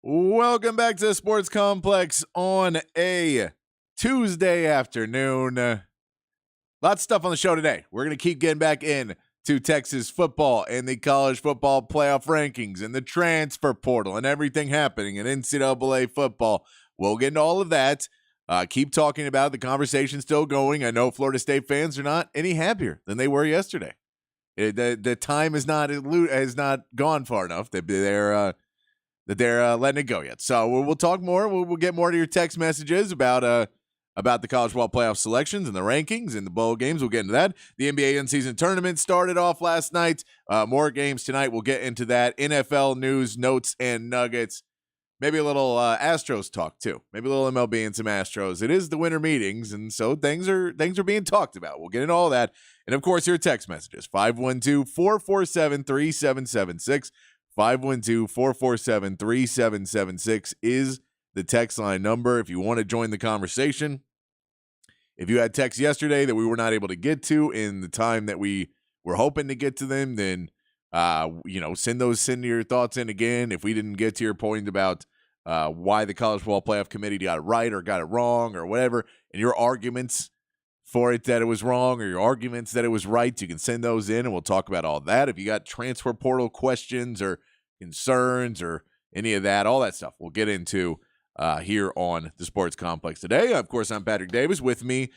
Welcome back to the Sports Complex on a Tuesday afternoon. Lots of stuff on the show today. We're going to keep getting back in to Texas football and the college football playoff rankings and the transfer portal and everything happening in NCAA football. We'll get into all of that. Keep talking about it. The conversation's still going. I know Florida State fans are not any happier than they were yesterday. The time has not gone far enough that they're letting it go yet. So we'll talk more. We'll get more to your text messages about the college football playoff selections and the rankings and the bowl games. We'll get into that. The NBA in-season tournament started off last night. More games tonight. We'll get into that. NFL news, notes, and nuggets. Maybe a little Astros talk too. Maybe a little MLB and some Astros. It is the winter meetings, and so things are being talked about. We'll get into all that. And, of course, your text messages, 512-447-3776. 512-447-3776 is the text line number if you want to join the conversation. If you had texts yesterday that we were not able to get to in the time that we were hoping to get to them, then send your thoughts in again. If we didn't get to your point about why the College Football Playoff Committee got it right or got it wrong or whatever, and your arguments for it that it was wrong or your arguments that it was right, you can send those in and we'll talk about all that. If you got transfer portal questions or concerns or any of that, all that stuff we'll get into here on the Sports Complex today. Of course, I'm Patrick Davis. With me,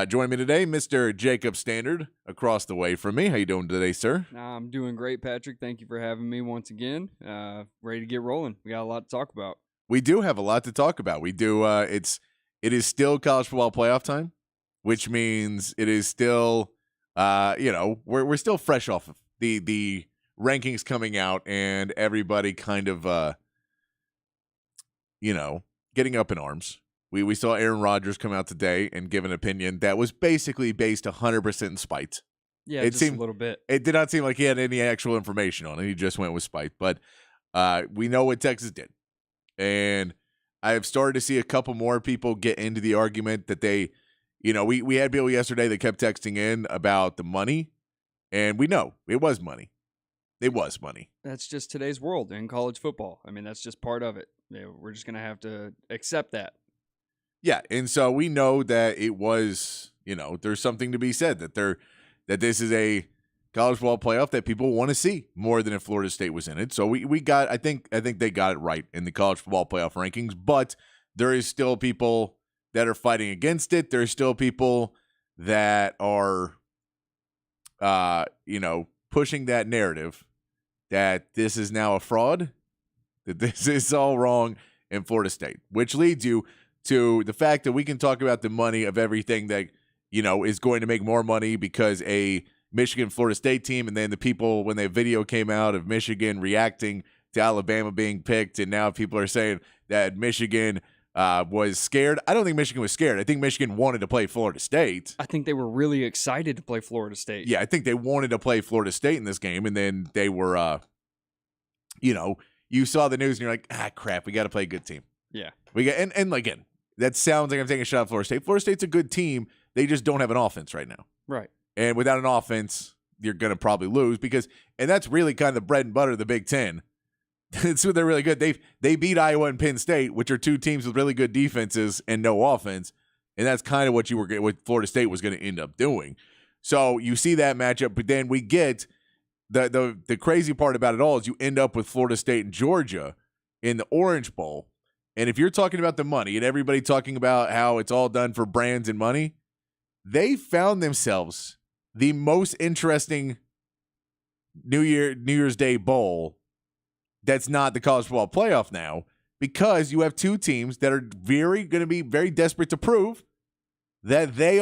joining me today, Mr. Jacob Standard across the way from me. How you doing today, sir? I'm doing great, Patrick. Thank you for having me once again. Ready to get rolling. We got a lot to talk about. We do have a lot to talk about. We do. It is still college football playoff time, which means it is still, we're still fresh off of the rankings coming out and everybody kind of, getting up in arms. We saw Aaron Rodgers come out today and give an opinion that was basically based 100% in spite. Yeah, it seemed a little bit. It did not seem like he had any actual information on it. He just went with spite. But we know what Texas did. And I have started to see a couple more people get into the argument that they, we had people yesterday that kept texting in about the money. And we know it was money. It was money. That's just today's world in college football. I mean, that's just part of it. We're just going to have to accept that. Yeah, and so we know that it was, there's something to be said that this is a college football playoff that people want to see more than if Florida State was in it. So we got, I think they got it right in the college football playoff rankings, but there is still people that are fighting against it. There's still people that are, pushing that narrative that this is now a fraud, that this is all wrong in Florida State, which leads you to the fact that we can talk about the money of everything that, is going to make more money because a Michigan-Florida State team, and then the people, when the video came out of Michigan reacting to Alabama being picked, and now people are saying that Michigan was scared. I don't think Michigan was scared. I think Michigan wanted to play Florida State. I think they were really excited to play Florida State. Yeah, I think they wanted to play Florida State in this game, and then they were, you saw the news and you're like, crap, we got to play a good team. Yeah. We got and again, that sounds like I'm taking a shot at Florida State. Florida State's a good team. They just don't have an offense right now. Right. And without an offense, you're going to probably lose and that's really kind of the bread and butter of the Big Ten. That's what they're really good. They beat Iowa and Penn State, which are two teams with really good defenses and no offense, and that's kind of what Florida State was going to end up doing. So you see that matchup, but then we get the crazy part about it all is you end up with Florida State and Georgia in the Orange Bowl, and if you're talking about the money and everybody talking about how it's all done for brands and money, they found themselves the most interesting New Year's Day bowl that's not the college football playoff now, because you have two teams that are going to be very desperate to prove that they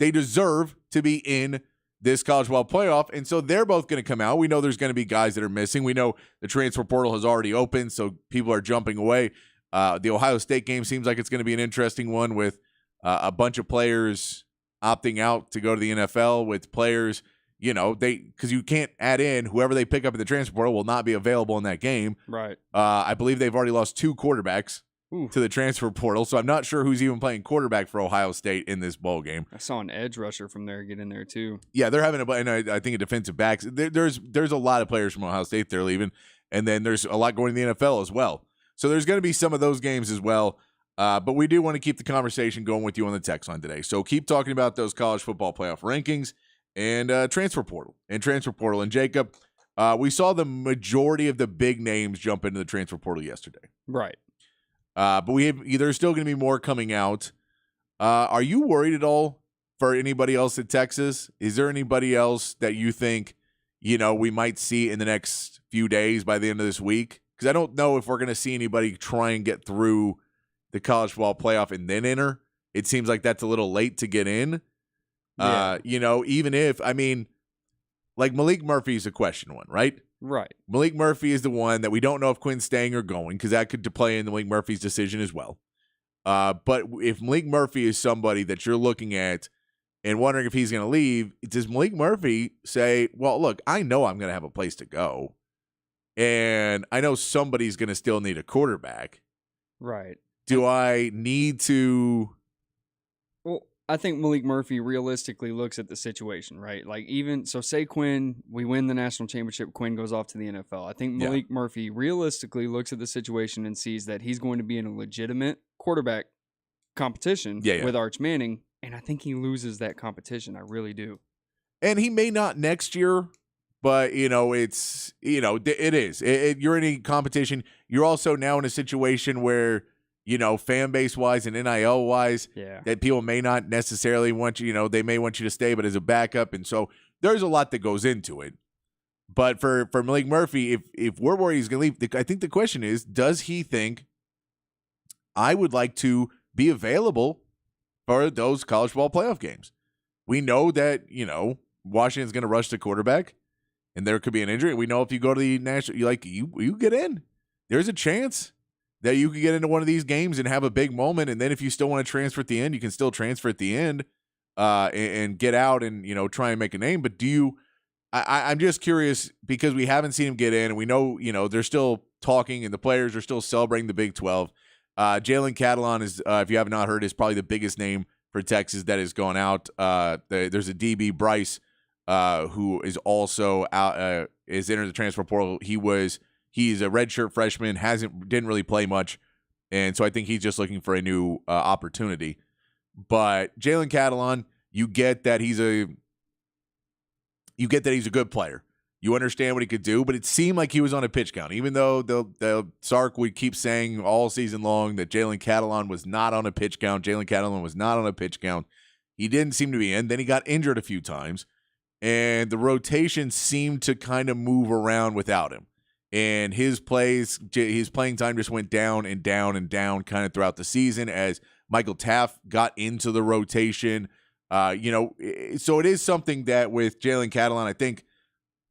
deserve to be in this college football playoff. And so they're both going to come out. We know there's going to be guys that are missing. We know the transfer portal has already opened, so people are jumping away. The Ohio State game seems like it's going to be an interesting one with a bunch of players opting out to go to the NFL, with players because you can't add in whoever they pick up in the transfer portal will not be available in that game. Right. I believe they've already lost two quarterbacks to the transfer portal, so I'm not sure who's even playing quarterback for Ohio State in this bowl game. I saw an edge rusher from there get in there too. Yeah, they're having and I think a defensive backs. There's a lot of players from Ohio State they're leaving, And then there's a lot going to the NFL as well. So there's going to be some of those games as well. But we do want to keep the conversation going with you on the text line today. So keep talking about those college football playoff rankings and transfer portal. And Jacob, we saw the majority of the big names jump into the transfer portal yesterday. Right. But there's still going to be more coming out. Are you worried at all for anybody else at Texas? Is there anybody else that you think, we might see in the next few days by the end of this week? Because I don't know if we're going to see anybody try and get through the college football playoff and then enter. It seems like that's a little late to get in. Yeah. Even if, like Malik Murphy is a question one, right? Right. Malik Murphy is the one that we don't know if Quinn's staying or going, because that could play in Malik Murphy's decision as well. But if Malik Murphy is somebody that you're looking at and wondering if he's going to leave, does Malik Murphy say, well, look, I know I'm going to have a place to go, and I know somebody's going to still need a quarterback. Right. Do I need to? Well, I think Malik Murphy realistically looks at the situation, right? Like, say Quinn, we win the national championship, Quinn goes off to the NFL. I think Malik Murphy realistically looks at the situation and sees that he's going to be in a legitimate quarterback competition with Arch Manning, and I think he loses that competition. I really do. And he may not next year, but, it's, it is. You're in a competition. You're also now in a situation where, fan base wise and NIL wise, that people may not necessarily want you, they may want you to stay, but as a backup. And so there's a lot that goes into it. But for Malik Murphy, if we're worried he's going to leave, I think the question is, does he think I would like to be available for those college football playoff games? We know that, Washington's going to rush the quarterback and there could be an injury. We know if you go to the national, you get in. There's a chance that you could get into one of these games and have a big moment. And then if you still want to transfer at the end, you can still transfer at the end and get out and, try and make a name. But I'm just curious, because we haven't seen him get in, and we know, they're still talking and the players are still celebrating the Big 12. Jalen Catalon is, if you have not heard, is probably the biggest name for Texas that has gone out. There's a DB, Bryce, who is also out, is entered the transfer portal. He's a redshirt freshman, didn't really play much, and so I think he's just looking for a new opportunity. But Jalen Catalon, you get that he's a good player. You understand what he could do, but it seemed like he was on a pitch count, even though the Sark would keep saying all season long that Jalen Catalon was not on a pitch count. Jalen Catalon was not on a pitch count. He didn't seem to be in. Then he got injured a few times, and the rotation seemed to kind of move around without him. And his playing time just went down and down and down kind of throughout the season as Michael Taft got into the rotation. So it is something that with Jalen Catalon, I think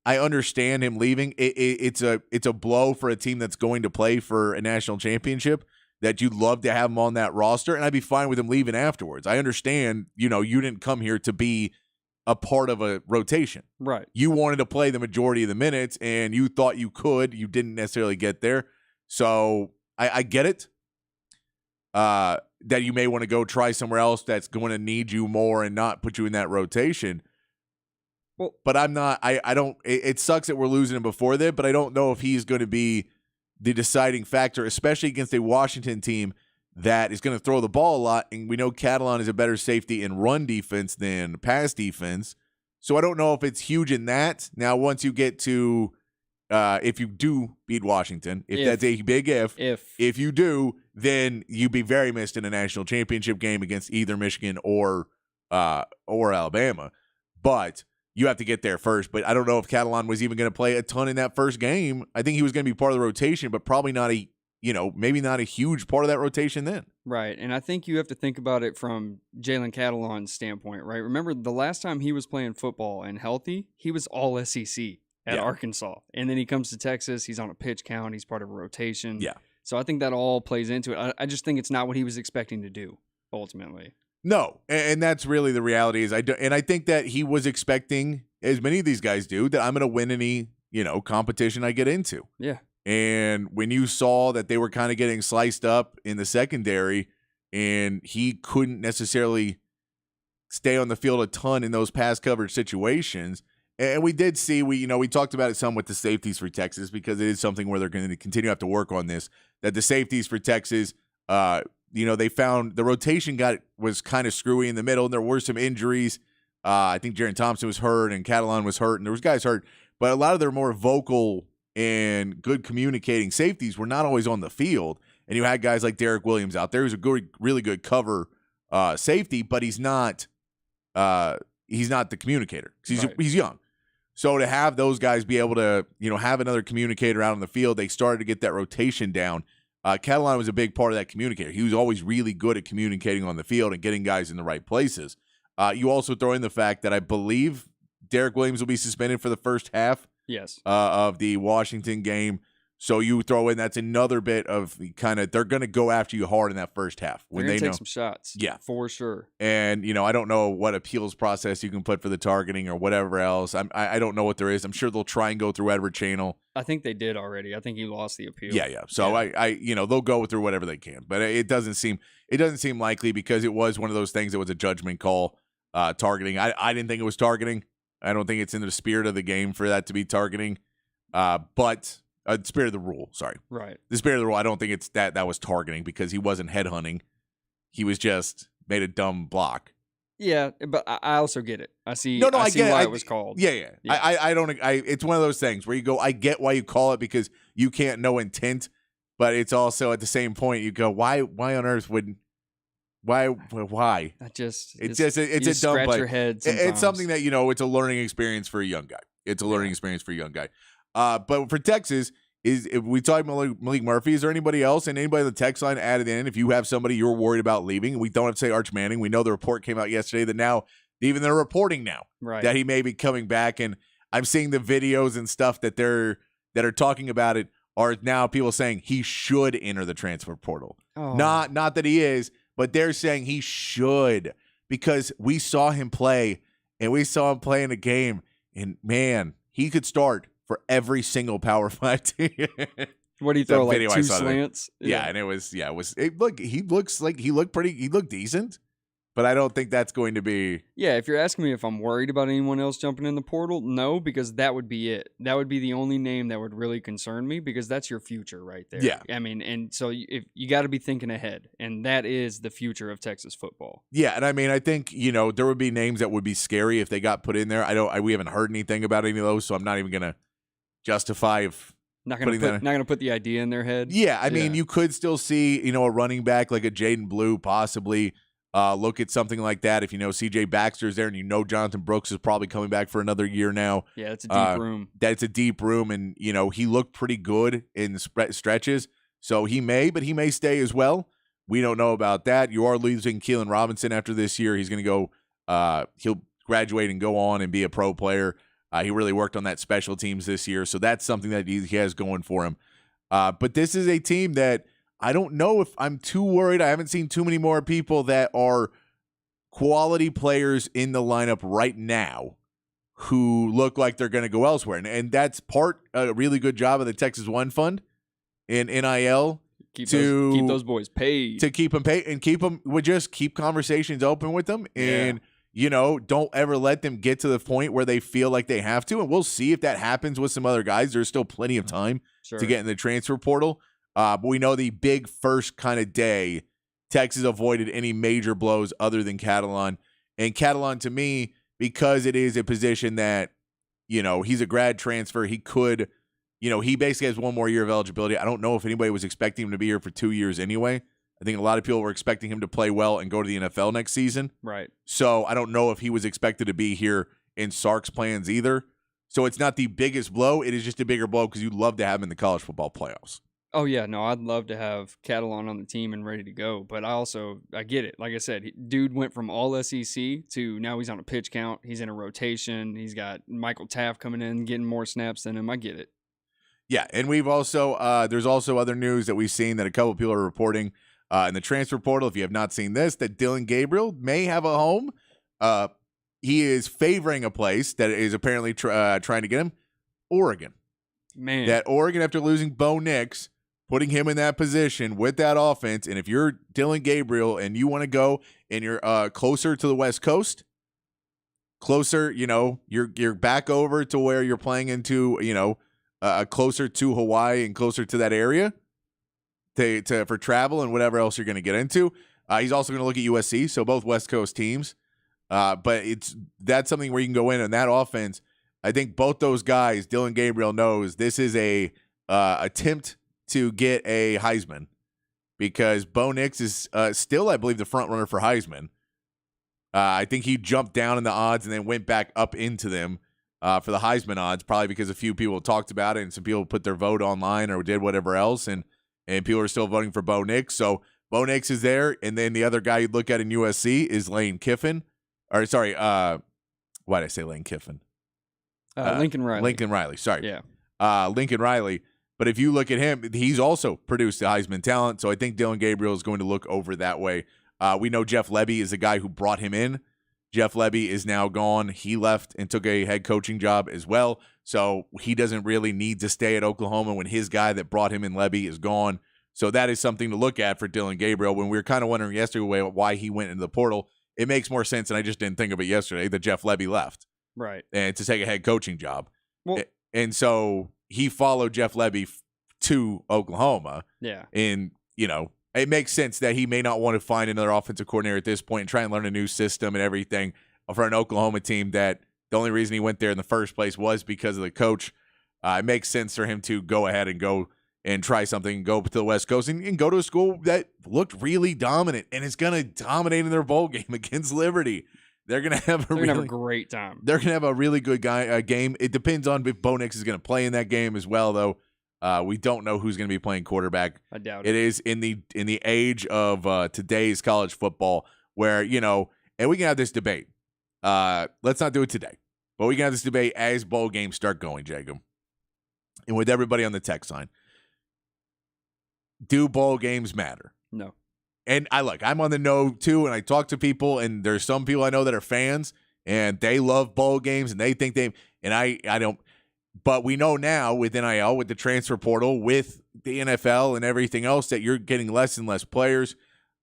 I understand him leaving. It's a blow for a team that's going to play for a national championship, that you'd love to have him on that roster, and I'd be fine with him leaving afterwards. I understand, you didn't come here to be a part of a rotation. Right. You wanted to play the majority of the minutes, and you thought you could. You didn't necessarily get there. So I get it. That you may want to go try somewhere else that's going to need you more and not put you in that rotation. Well, but I'm not. I don't. It sucks that we're losing him before that, but I don't know if he's going to be the deciding factor, especially against a Washington team that is going to throw the ball a lot, and we know Catalon is a better safety in run defense than pass defense. So I don't know if it's huge in that. Now, once you get to, if you do beat Washington, that's a big if you do, then you'd be very missed in a national championship game against either Michigan or Alabama. But you have to get there first. But I don't know if Catalon was even going to play a ton in that first game. I think he was going to be part of the rotation, but probably not maybe not a huge part of that rotation then. Right, and I think you have to think about it from Jalen Catalon's standpoint, right? Remember, the last time he was playing football and healthy, he was all SEC at Arkansas. And then he comes to Texas, he's on a pitch count, he's part of a rotation. Yeah. So I think that all plays into it. I just think it's not what he was expecting to do, ultimately. No, and that's really the reality is I think that he was expecting, as many of these guys do, that I'm going to win any, competition I get into. Yeah. And when you saw that they were kind of getting sliced up in the secondary and he couldn't necessarily stay on the field a ton in those pass coverage situations, And we did see, we talked about it some with the safeties for Texas because it is something where they're going to continue to have to work on this, that the safeties for Texas, they found the rotation was kind of screwy in the middle, and there were some injuries. I think Jaron Thompson was hurt and Catalan was hurt, and there was guys hurt, but a lot of their more vocal and good communicating safeties were not always on the field. And you had guys like Derek Williams out there who's a really good cover safety, but he's not the communicator because he's young. So to have those guys be able to, have another communicator out on the field, they started to get that rotation down. Catalan was a big part of that communicator. He was always really good at communicating on the field and getting guys in the right places. You also throw in the fact that I believe Derek Williams will be suspended for the first half of the Washington game. So you throw in, that's another bit of they're going to go after you hard in that first half. When they take some shots. Yeah. For sure. And, I don't know what appeals process you can put for the targeting or whatever else. I don't know what there is. I'm sure they'll try and go through Edward Channel. I think they did already. I think he lost the appeal. Yeah. So they'll go through whatever they can. But it doesn't seem likely because it was one of those things that was a judgment call, targeting. I didn't think it was targeting. I don't think it's in the spirit of the game for that to be targeting. But spirit of the rule, sorry. Right. The spirit of the rule, I don't think it's that was targeting because he wasn't headhunting. He was just made a dumb block. Yeah, but I also get it. I see I see get why it. it was called. Yeah. I don't it's one of those things where you go, I get why you call it because you can't know intent, but it's also at the same point you go, why on earth would why? It's a dumb scratch play. your head It's something that, it's a learning experience for a young guy. But for Texas, if we talk about Malik Murphy, is there anybody else and anybody on the text line added in? If you have somebody you're worried about leaving, we don't have to say Arch Manning. We know the report came out yesterday that now even they're reporting now that he may be coming back. And I'm seeing the videos and stuff that are talking about it are now people saying he should enter the transfer portal. Oh. Not that he is, but they're saying he should because we saw him play and we saw him play in a game and man, he could start for every single Power 5 team. What do you throw, like 2 slants? Yeah, and he looked decent, but I don't think that's going to be. Yeah, if you're asking me if I'm worried about anyone else jumping in the portal, no, because that would be it. That would be the only name that would really concern me because that's your future right there. Yeah. I mean, and so if you got to be thinking ahead, and that is the future of Texas football. Yeah, and I mean, I think, there would be names that would be scary if they got put in there. We haven't heard anything about any of those, so I'm not even going to justify if not going to put the idea in their head. Yeah, I mean, you could still see, a running back like a Jaden Blue possibly look at something like that if CJ Baxter's there and Jonathan Brooks is probably coming back for another year now. Yeah, it's a deep room. That's a deep room, and he looked pretty good in stretches, so he may stay as well. We don't know about that. You are losing Keelan Robinson after this year. He's going to go. He'll graduate and go on and be a pro player. He really worked on that special teams this year, so that's something that he has going for him. But this is a team that I don't know if I'm too worried. I haven't seen too many more people that are quality players in the lineup right now who look like they're going to go elsewhere. And that's a really good job of the Texas One Fund in NIL. Keep those boys paid. To keep them paid and just keep conversations open with them. And don't ever let them get to the point where they feel like they have to. And we'll see if that happens with some other guys. There's still plenty of time to get in the transfer portal. But we know the big first kind of day, Texas avoided any major blows other than Catalan. And Catalan, to me, because it is a position that, he's a grad transfer, he could, he basically has one more year of eligibility. I don't know if anybody was expecting him to be here for 2 years anyway. I think a lot of people were expecting him to play well and go to the NFL next season. Right. So I don't know if he was expected to be here in Sark's plans either. So it's not the biggest blow. It is just a bigger blow because you'd love to have him in the college football playoffs. Oh, yeah. No, I'd love to have Catalan on the team and ready to go. But I get it. Like I said, dude went from all SEC to now he's on a pitch count. He's in a rotation. He's got Michael Taft coming in, getting more snaps than him. I get it. Yeah, and we've also there's also other news that we've seen that a couple of people are reporting in the transfer portal. If you have not seen this, that Dillon Gabriel may have a home. He is favoring a place that is apparently trying to get him, Oregon. Man. That Oregon, after losing Bo Nix, putting him in that position with that offense, and if you're Dillon Gabriel and you want to go and you're closer to the West Coast, closer, you're back over to where you're playing into, closer to Hawaii and closer to that area for travel and whatever else you're going to get into. He's also going to look at USC, so both West Coast teams. But that's something where you can go in on that offense. I think both those guys, Dillon Gabriel knows this is a attempt to get a Heisman because Bo Nix is still, I believe, the front runner for Heisman. I think he jumped down in the odds and then went back up into them for the Heisman odds, probably because a few people talked about it and some people put their vote online or did whatever else, and people are still voting for Bo Nix. So Bo Nix is there, and then the other guy you'd look at in USC is Lane Kiffin. Or sorry, why did I say Lane Kiffin? Lincoln Riley. Lincoln Riley, sorry. Yeah. Lincoln Riley. But if you look at him, he's also produced the Heisman talent, so I think Dillon Gabriel is going to look over that way. We know Jeff Lebby is the guy who brought him in. Jeff Lebby is now gone. He left and took a head coaching job as well, so he doesn't really need to stay at Oklahoma when his guy that brought him in, Lebby, is gone. So that is something to look at for Dillon Gabriel. When we were kind of wondering yesterday why he went into the portal, it makes more sense, and I just didn't think of it yesterday, that Jeff Lebby left. Right. And to take a head coaching job. Well, and so he followed Jeff Lebby to Oklahoma. Yeah. And, it makes sense that he may not want to find another offensive coordinator at this point and try and learn a new system and everything for an Oklahoma team that the only reason he went there in the first place was because of the coach. It makes sense for him to go ahead and go and try something, go to the West Coast and go to a school that looked really dominant and is going to dominate in their bowl game against Liberty. They're going to have a great time. They're going to have a really good game. It depends on if Bo Nix is going to play in that game as well, though. We don't know who's going to be playing quarterback. I doubt it. It is in the age of today's college football where, and we can have this debate. Let's not do it today, but we can have this debate as bowl games start going, Jacob. And with everybody on the text line. Do bowl games matter? No. And I'm on the no too, and I talk to people, and there's some people I know that are fans, and they love bowl games, and they think and I don't. But we know now with NIL, with the transfer portal, with the NFL and everything else, that you're getting less and less players.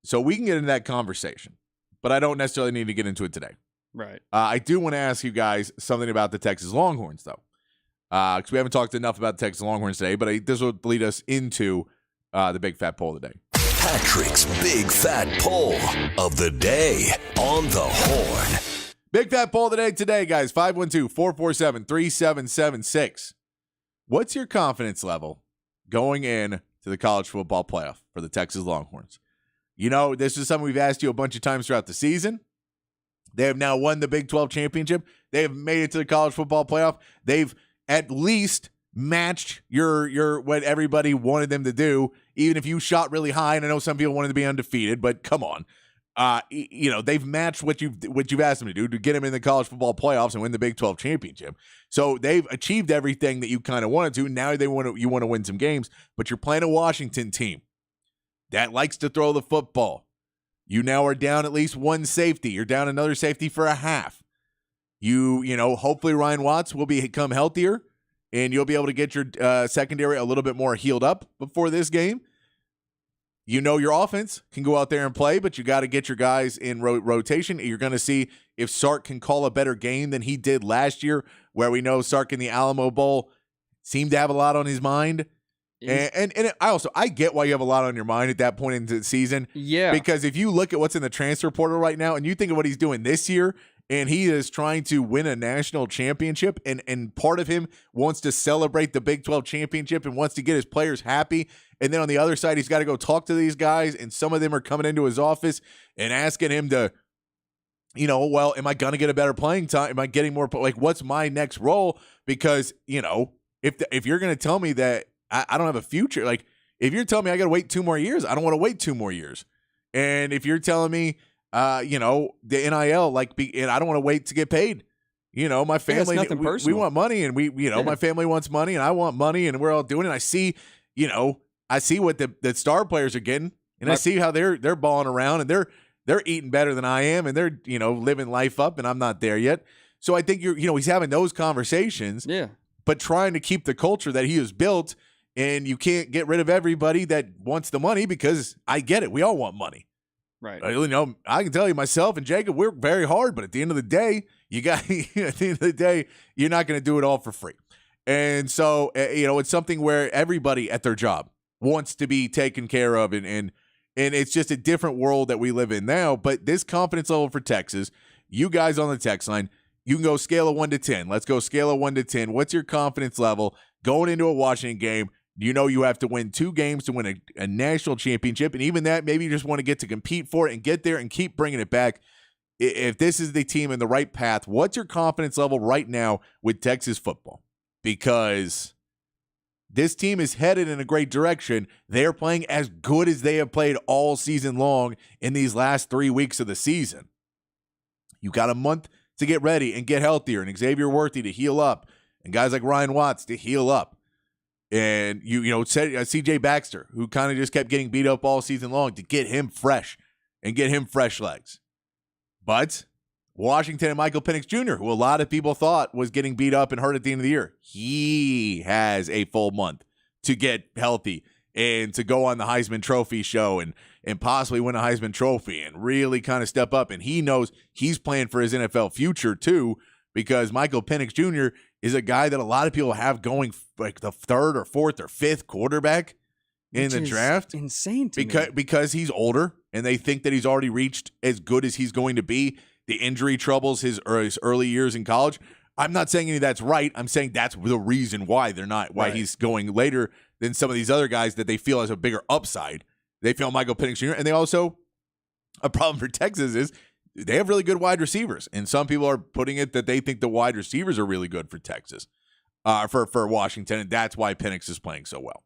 So we can get into that conversation, but I don't necessarily need to get into it today. Right. I do want to ask you guys something about the Texas Longhorns, though, because we haven't talked enough about the Texas Longhorns today, but this will lead us into the Big Fat Poll today. Patrick's Big Fat Poll of the day on the Horn. Big Fat Poll today, guys, 512-447-3776. What's your confidence level going in to the college football playoff for the Texas Longhorns? This is something we've asked you a bunch of times throughout the season. They have now won the Big 12 championship. They have made it to the college football playoff. They've at least matched your what everybody wanted them to do, even if you shot really high, and I know some people wanted to be undefeated, but come on. They've matched what you've asked them to do to get them in the college football playoffs and win the Big 12 championship. So they've achieved everything that you kind of wanted to. Now you want to win some games, but you're playing a Washington team that likes to throw the football. You now are down at least one safety. You're down another safety for a half. Hopefully Ryan Watts will become healthier, and you'll be able to get your secondary a little bit more healed up before this game. Your offense can go out there and play, but you got to get your guys in rotation. You're going to see if Sark can call a better game than he did last year, where we know Sark in the Alamo Bowl seemed to have a lot on his mind. And I get why you have a lot on your mind at that point into the season. Yeah. Because if you look at what's in the transfer portal right now and you think of what he's doing this year, and he is trying to win a national championship, and part of him wants to celebrate the Big 12 championship and wants to get his players happy. And then on the other side, he's got to go talk to these guys, and some of them are coming into his office and asking him to, well, am I going to get a better playing time? Am I getting more? What's my next role? Because, if you're going to tell me that I don't have a future, if you're telling me I got to wait 2 more years, I don't want to wait 2 more years. And if you're telling me, the NIL, and I don't want to wait to get paid. My family, we want money, and my family wants money, and I want money, and we're all doing it. I see what the star players are getting, and I see how they're balling around, and they're eating better than I am, and they're living life up, and I'm not there yet. So I think he's having those conversations, but trying to keep the culture that he has built, and you can't get rid of everybody that wants the money, because I get it, we all want money. Right. You know, I can tell you myself and Jacob, we're very hard, but at the end of the day, at the end of the day, you're not going to do it all for free. And so, you know, it's something where everybody at their job wants to be taken care of, and it's just a different world that we live in now. But this confidence level for Texas, you guys on the text line, you can go scale of 1 to 10. Let's go scale of 1 to 10. What's your confidence level going into a Washington game? You know you have to win 2 games to win a national championship, and even that, maybe you just want to get to compete for it and get there and keep bringing it back. If this is the team in the right path, what's your confidence level right now with Texas football? Because this team is headed in a great direction. They are playing as good as they have played all season long in these last 3 weeks of the season. You got a month to get ready and get healthier, and Xavier Worthy to heal up, and guys like Ryan Watts to heal up. And you know, C.J. Baxter, who kind of just kept getting beat up all season long, to get him fresh and get him fresh legs. But Washington and Michael Penix Jr., who a lot of people thought was getting beat up and hurt at the end of the year, he has a full month to get healthy and to go on the Heisman Trophy show and possibly win a Heisman Trophy and really kind of step up. And he knows he's playing for his NFL future too, because Michael Penix Jr. is a guy that a lot of people have going like the 3rd or 4th or 5th quarterback in the draft. Insane to me. Because he's older and they think that he's already reached as good as he's going to be. The injury troubles his early years in college. I'm not saying any of that's right. I'm saying that's the reason why he's going later than some of these other guys that they feel has a bigger upside. They feel Michael Penix Jr. And they also, a problem for Texas is they have really good wide receivers. And some people are putting it that they think the wide receivers are really good for Texas, for Washington. And that's why Penix is playing so well.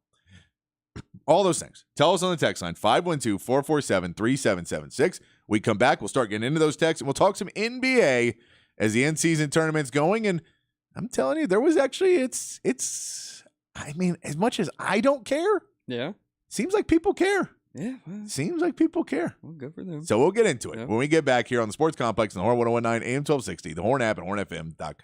All those things. Tell us on the text line, 512-447-3776. We come back. We'll start getting into those texts, and we'll talk some NBA as the end-season tournament's going. And I'm telling you, there was actually, I mean, as much as I don't care, yeah, seems like people care. Yeah. Well, Seems like people care. well, good for them. So we'll get into it Yep. when we get back here on the Sports Complex on the Horn 1019 AM 1260, the Horn app, and hornfm.com.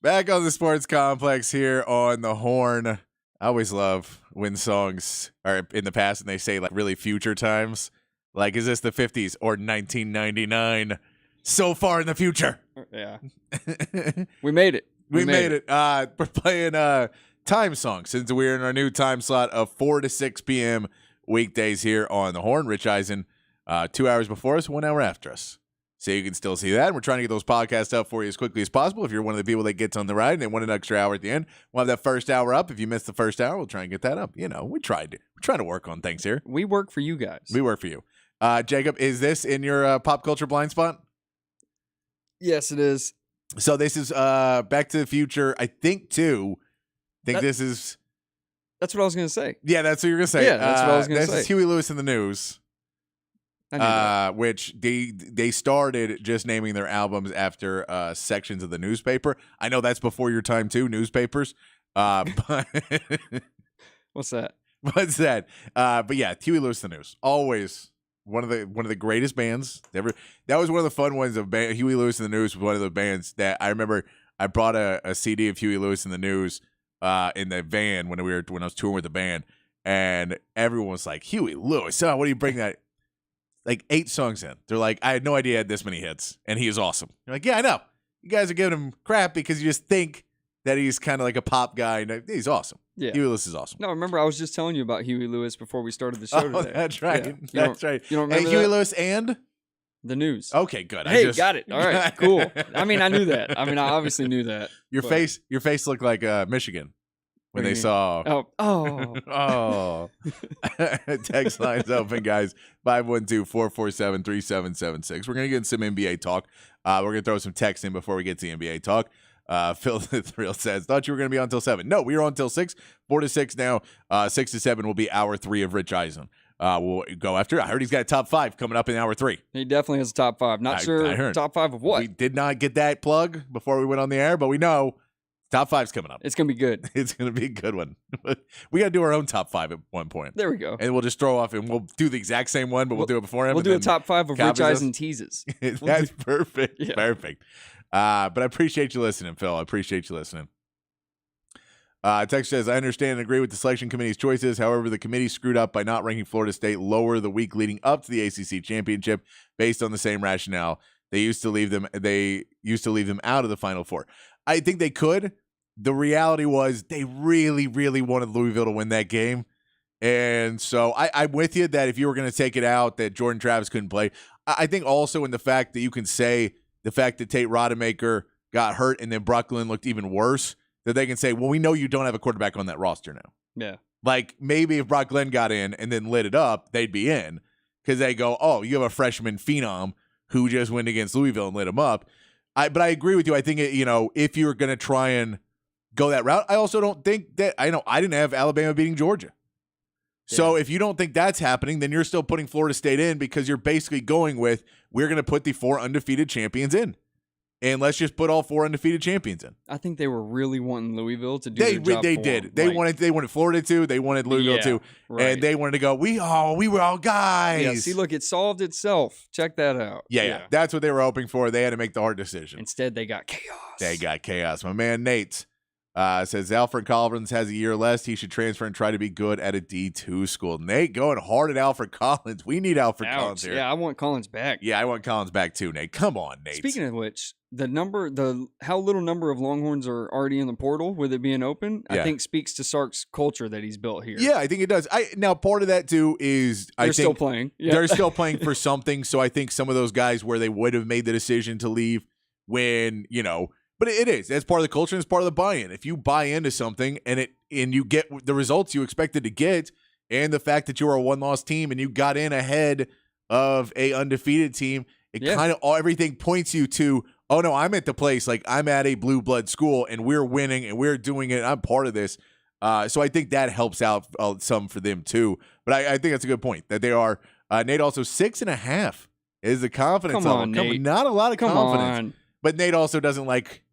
Back on the sports complex here on the Horn. I always love when songs are in the past and they say like really future times. Like, is this the 50s or 1999? So far in the future. Yeah. We made it. We made it. We're playing time songs since we're in our new time slot of 4 to 6 p.m. weekdays here on the Horn. Rich Eisen, 2 hours before us, 1 hour after us. So you can still see that. We're trying to get those podcasts up for you as quickly as possible. If you're one of the people that gets on the ride and they want an extra hour at the end, we'll have that first hour up. If you missed the first hour, we'll try and get that up. You know, we're trying to work on things here. We work for you guys. We work for you. Jacob, is this in your pop culture blind spot? Yes, it is. So this is Back to the Future, I think, too. This is... That's what I was going to say. Yeah, that's what you're going to say. Yeah, that's what I was going to say. This is Huey Lewis in the News, I knew that. which they started just naming their albums after sections of the newspaper. I know that's before your time, too, newspapers. But What's that? what's that? But yeah, Huey Lewis in the News. Always one of the greatest bands ever. That was one of the fun ones of Huey Lewis in the News was one of the bands that I remember. I brought a CD of Huey Lewis in the News in the van when I was touring with the band, and everyone was like, Huey Lewis, what do you bring that? Like 8 songs in. They're like, I had no idea he had this many hits, and he is awesome. You're like, yeah, I know. You guys are giving him crap because you just think that he's kind of like a pop guy, and he's awesome. Yeah. Huey Lewis is awesome. No, remember, I was just telling you about Huey Lewis before we started the show Oh, today. that's right. Yeah. That's right. You don't remember Huey that? Lewis and? The News. Okay, good. Hey, got it. All right, cool. I mean, I knew that. I obviously knew that. Your face looked like Michigan when What do they you saw. Oh. Text lines open, guys. 512-447-3776. We're gonna get some NBA talk. We're gonna throw some text in before we get to the NBA talk. Phil the Thrill says, thought you were gonna be on until 7. No, we are on until 6. 4 to 6 now. 6 to 7 will be hour 3 of Rich Eisen. We'll go after. I heard he's got a top 5 coming up in hour 3. He definitely has a top 5. Not I sure heard. top 5 of what. We did not get that plug before we went on the air, but we know top 5's coming up. It's going to be good. It's going to be a good one. We got to do our own top 5 at one point. There we go. And we'll just throw off and we'll do the exact same one, but we'll do it before him. We'll do a top 5 of Rich copies us. Eisen teases. That's perfect. Yeah. Perfect. But I appreciate you listening, Phil. I appreciate you listening. Text says, I understand and agree with the selection committee's choices. However, the committee screwed up by not ranking Florida State lower the week leading up to the ACC championship based on the same rationale. They used to leave them out of the Final Four. I think they could. The reality was they really, really wanted Louisville to win that game. And so I'm with you that if you were going to take it out, that Jordan Travis couldn't play. I think also in the fact that you can say the fact that Tate Rodemaker got hurt and then Brock Glenn looked even worse, that they can say, well, we know you don't have a quarterback on that roster now. Yeah. Like maybe if Brock Glenn got in and then lit it up, they'd be in because they go, oh, you have a freshman phenom who just went against Louisville and lit him up. But I agree with you. I think, if you're going to try and go that route, I also don't think that I didn't have Alabama beating Georgia. Yeah. So if you don't think that's happening, then you're still putting Florida State in because you're basically going with, we're going to put the 4 undefeated champions in. And let's just put all 4 undefeated champions in. I think they were really wanting Louisville to do their job They for did. them. They wanted Florida to. They wanted Louisville to. Right. And they wanted to go, we were all guys. Yeah, see, look, it solved itself. Check that out. Yeah. That's what they were hoping for. They had to make the hard decision. Instead, they got chaos. My man Nate says Alfred Collins has a year less. He should transfer and try to be good at a D2 school. Nate going hard at Alfred Collins. We need Alfred Collins here. Yeah, I want Collins back. Yeah, I want Collins back too, Nate. Come on, Nate. Speaking of which, how little number of Longhorns are already in the portal with it being open, I think speaks to Sark's culture that he's built here. Yeah, I think it does. Now, part of that too is they're still playing. Yeah. They're still playing for something. So I think some of those guys where they would have made the decision to leave when, but it is. That's part of the culture and it's part of the buy-in. If you buy into something and you get the results you expected to get, and the fact that you were a one-loss team and you got in ahead of a undefeated team, it kind of everything points you to, oh no, I'm at the place, like I'm at a blue blood school and we're winning and we're doing it. I'm part of this. So I think that helps out some for them too. But I think that's a good point that they are. Nate also 6.5 is the confidence level. Nate. Not a lot of confidence. On. But Nate also doesn't like,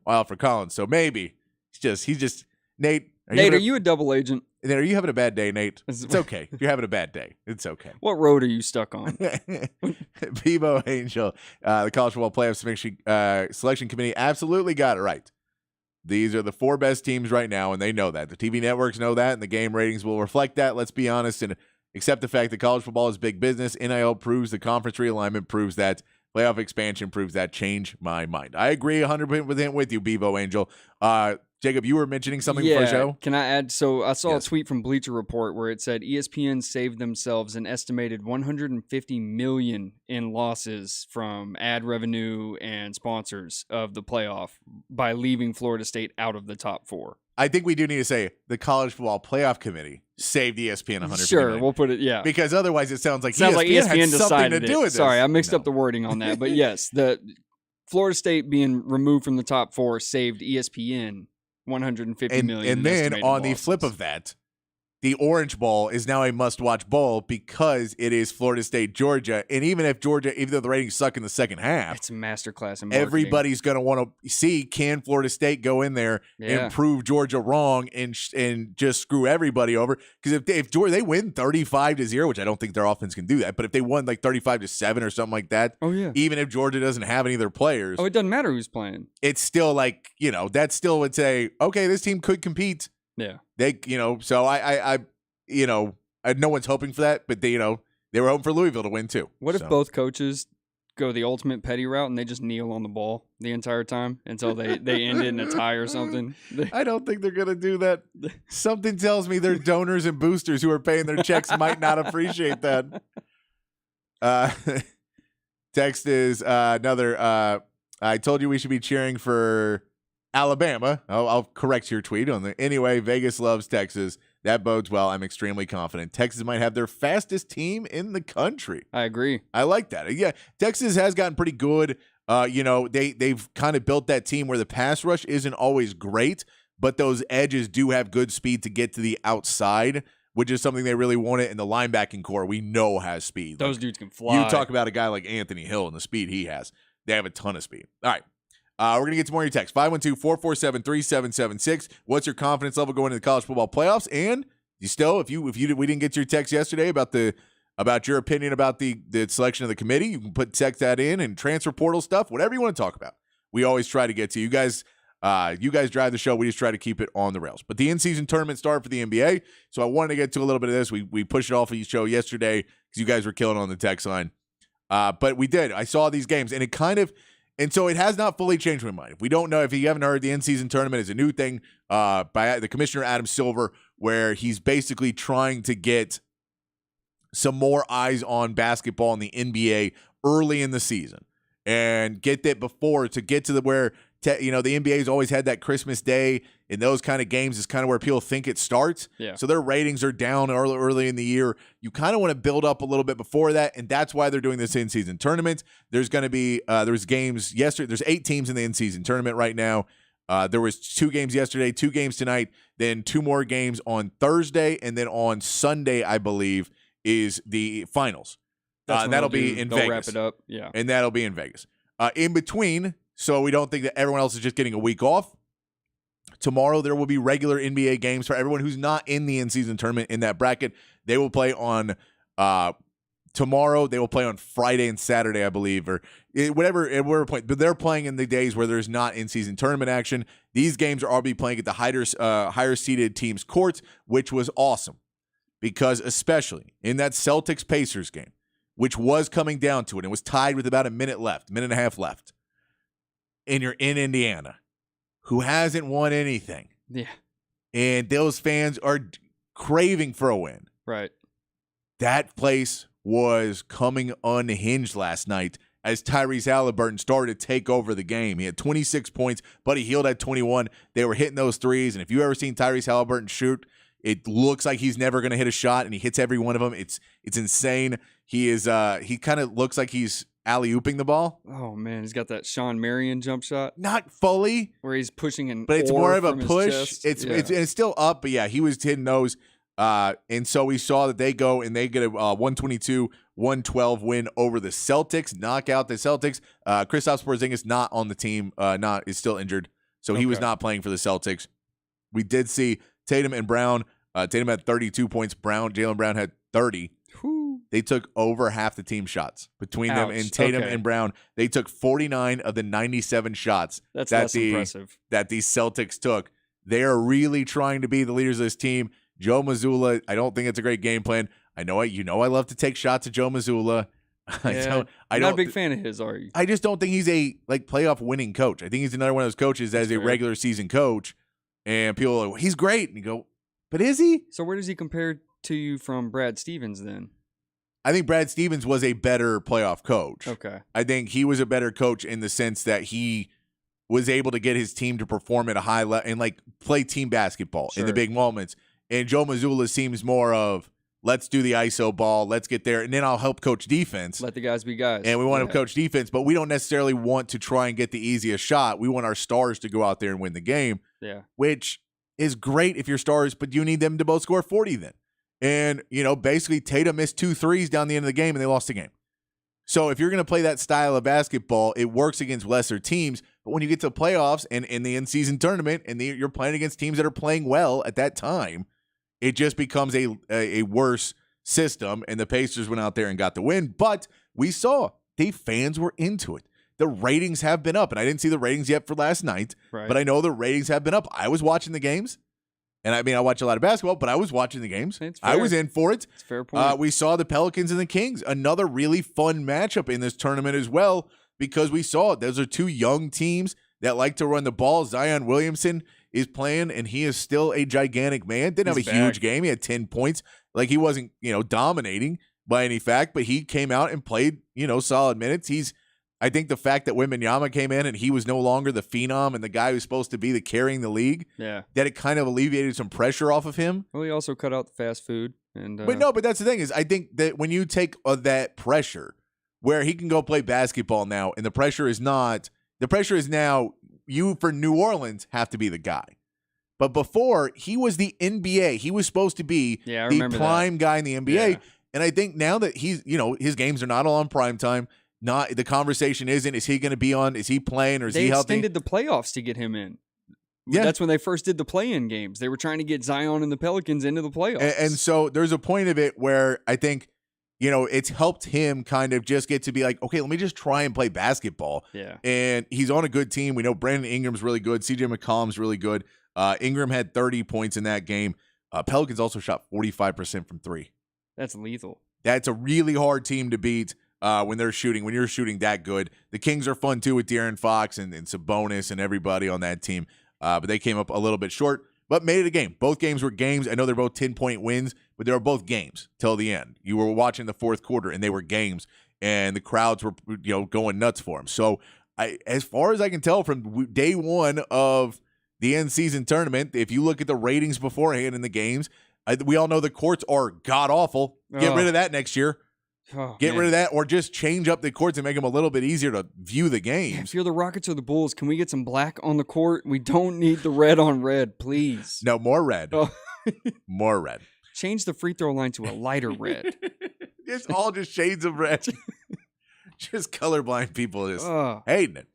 Alfred Collins. So maybe he's just Nate. Are you a double agent? Nate, are you having a bad day, Nate? It's okay. If you're having a bad day, it's okay. What road are you stuck on? Bebo Angel, the College Football Playoff Selection Committee absolutely got it right. These are the 4 best teams right now, and they know that. The TV networks know that, and the game ratings will reflect that. Let's be honest and accept the fact that college football is big business. NIL proves, the conference realignment proves that, playoff expansion proves that. Change my mind. I agree 100% with you, Bevo Angel. Jacob, you were mentioning something for the show? Can I add? So I saw Yes. a tweet from Bleacher Report where it said ESPN saved themselves an estimated $150 million in losses from ad revenue and sponsors of the playoff by leaving Florida State out of the top 4. I think we do need to say the College Football Playoff Committee saved ESPN 150 Sure, million. we'll put it. Yeah, Because otherwise it sounds like sounds like ESPN had something decided to do it. with this. Sorry, I mixed No. up the wording on that, but yes, the Florida State being removed from the top 4 saved ESPN $150 million. And in then estimated on the flip losses. of that, the Orange Bowl is now a must-watch bowl because it is Florida State, Georgia. And even though the ratings suck in the second half, it's a masterclass in marketing. everybody's going to want to see, can Florida State go in there and prove Georgia wrong and just screw everybody over? Because if Georgia, they win 35-0, which I don't think their offense can do that, but if they won like 35-7 or something like that, Oh yeah. even if Georgia doesn't have any of their players, Oh, it doesn't matter who's playing. it's still like, that still would say, okay, this team could compete. Yeah. They, so I no one's hoping for that, but they were hoping for Louisville to win too. What if So. both coaches go the ultimate petty route and they just kneel on the ball the entire time until they end it in a tie or something? I don't think they're going to do that. Something tells me their donors and boosters who are paying their checks might not appreciate that. Text is another, I told you we should be cheering for Alabama. I'll correct your tweet on the anyway. Vegas loves Texas. That bodes well. I'm extremely confident. Texas might have their fastest team in the country. I agree. I like that. Yeah, Texas has gotten pretty good. They've kind of built that team where the pass rush isn't always great, but those edges do have good speed to get to the outside, which is something they really wanted. And the linebacking core we know has speed. Those dudes can fly. You talk about a guy like Anthony Hill and the speed he has. They have a ton of speed. All right. We're going to get to more of your text. 512-447-3776. What's your confidence level going into the college football playoffs? And you still, we didn't get your text yesterday about your opinion about the selection of the committee, you can text that in, and transfer portal stuff, whatever you want to talk about. We always try to get to you guys. You guys drive the show. We just try to keep it on the rails. But the in-season tournament started for the NBA, so I wanted to get to a little bit of this. We pushed it off of the show yesterday because you guys were killing on the text line. But we did. I saw these games, and and so it has not fully changed my mind. If we don't know, if you haven't heard, the in-season tournament is a new thing by the commissioner, Adam Silver, where he's basically trying to get some more eyes on basketball in the NBA early in the season and get that before to get to where the NBA has always had that Christmas Day in those kind of games is kind of where people think it starts. Yeah. So their ratings are down early in the year. You kind of want to build up a little bit before that, and that's why they're doing this in-season tournament. There's going to be there's games yesterday. There's 8 teams in the in-season tournament right now. There was 2 games yesterday, 2 games tonight, then 2 more games on Thursday, and then on Sunday, I believe, is the finals. That'll be in Vegas. They'll wrap it up. Yeah. And that'll be in Vegas. In between, so we don't think that everyone else is just getting a week off, tomorrow there will be regular NBA games for everyone who's not in the in-season tournament in that bracket. They will play on tomorrow. They will play on Friday and Saturday, I believe, or whatever point. But they're playing in the days where there's not in-season tournament action. These games are all be playing at the higher seeded teams' courts, which was awesome because especially in that Celtics-Pacers game, which was coming down to it, and was tied with about a minute and a half left, and you're in Indiana, who hasn't won anything. Yeah. And those fans are craving for a win. Right. That place was coming unhinged last night as Tyrese Halliburton started to take over the game. He had 26 points, Buddy Hield had 21. They were hitting those threes, and if you've ever seen Tyrese Halliburton shoot, it looks like he's never going to hit a shot, and he hits every one of them. It's insane. He kind of looks like he's alley-ooping the ball. Oh man, he's got that Sean Marion jump shot Not fully, where he's pushing but it's more of a from his push. chest. It's still up, but yeah, he was hitting those. And so we saw that they go and they get a 122-112 win over the Celtics, knock out the Celtics. Kristaps Porzingis not on the team, is still injured, so he was not playing for the Celtics. We did see Tatum and Brown. Tatum had 32 points. Jaylen Brown had 30. Whew. they took over half the team shots between them and Tatum and Brown. They took 49 of the 97 shots impressive. that the Celtics took. They are really trying to be the leaders of this team. Joe Mazzulla, I don't think it's a great game plan. I love to take shots at Joe Mazzulla. I'm not a big fan of his, are you? I just don't think he's a playoff winning coach. I think he's another one of those coaches as a regular season coach, and people are like, he's great, and you go, but is he? So where does he compare to you from Brad Stevens then? I think Brad Stevens was a better playoff coach. Okay. I think he was a better coach in the sense that he was able to get his team to perform at a high level and play team basketball in the big moments. And Joe Mazzulla seems more of, let's do the ISO ball, let's get there, and then I'll help coach defense. Let the guys be guys. And we want to coach defense, but we don't necessarily want to try and get the easiest shot. We want our stars to go out there and win the game, which is great if your stars, but you need them to both score 40 then. And, basically Tatum missed 2 threes down the end of the game, and they lost the game. So if you're going to play that style of basketball, it works against lesser teams. But when you get to playoffs and in the in-season tournament and you're playing against teams that are playing well at that time, it just becomes a worse system. And the Pacers went out there and got the win. But we saw the fans were into it. The ratings have been up. And I didn't see the ratings yet for last night. Right. But I know the ratings have been up. I was watching the games. And I watch a lot of basketball, but I was watching the games. I was in for it. It's a fair point. We saw the Pelicans and the Kings, another really fun matchup in this tournament as well, because we saw those are 2 young teams that like to run the ball. Zion Williamson is playing, and he is still a gigantic man. Didn't have a huge game. He had 10 points. He wasn't, dominating by any fact, but he came out and played, solid minutes. I think the fact that Wembanyama came in and he was no longer the phenom and the guy who's supposed to be carrying the league, that it kind of alleviated some pressure off of him. Well, he also cut out the fast food. But that's the thing is I think that when you take that pressure where he can go play basketball now and the pressure is now you for New Orleans have to be the guy. But before, he was the NBA. He was supposed to be the prime guy in the NBA. Yeah. And I think now that he's, his games are not all on prime time. Not the conversation isn't, is he going to be on? Is he playing or is he healthy? They extended the playoffs to get him in. Yeah. That's when they first did the play-in games. They were trying to get Zion and the Pelicans into the playoffs. And so there's a point of it where I think, it's helped him kind of just get to be like, okay, let me just try and play basketball. Yeah. And he's on a good team. We know Brandon Ingram's really good. CJ McCollum's really good. Ingram had 30 points in that game. Pelicans also shot 45% from 3. That's lethal. That's a really hard team to beat. When you're shooting that good. The Kings are fun too with De'Aaron Fox and Sabonis and everybody on that team. But they came up a little bit short, but made it a game. Both games were games. I know they're both 10-point wins, but they were both games till the end. You were watching the fourth quarter and they were games, and the crowds were going nuts for them. So as far as I can tell from day one of the in-season tournament, if you look at the ratings beforehand in the games, we all know the courts are god-awful. Get rid of that next year. Get rid of that, or just change up the courts and make them a little bit easier to view the games. If you're the Rockets or the Bulls, can we get some black on the court? We don't need the red on red, please. No, more red. Oh. More red. Change the free throw line to a lighter red. It's all just shades of red. Just colorblind people just hating it.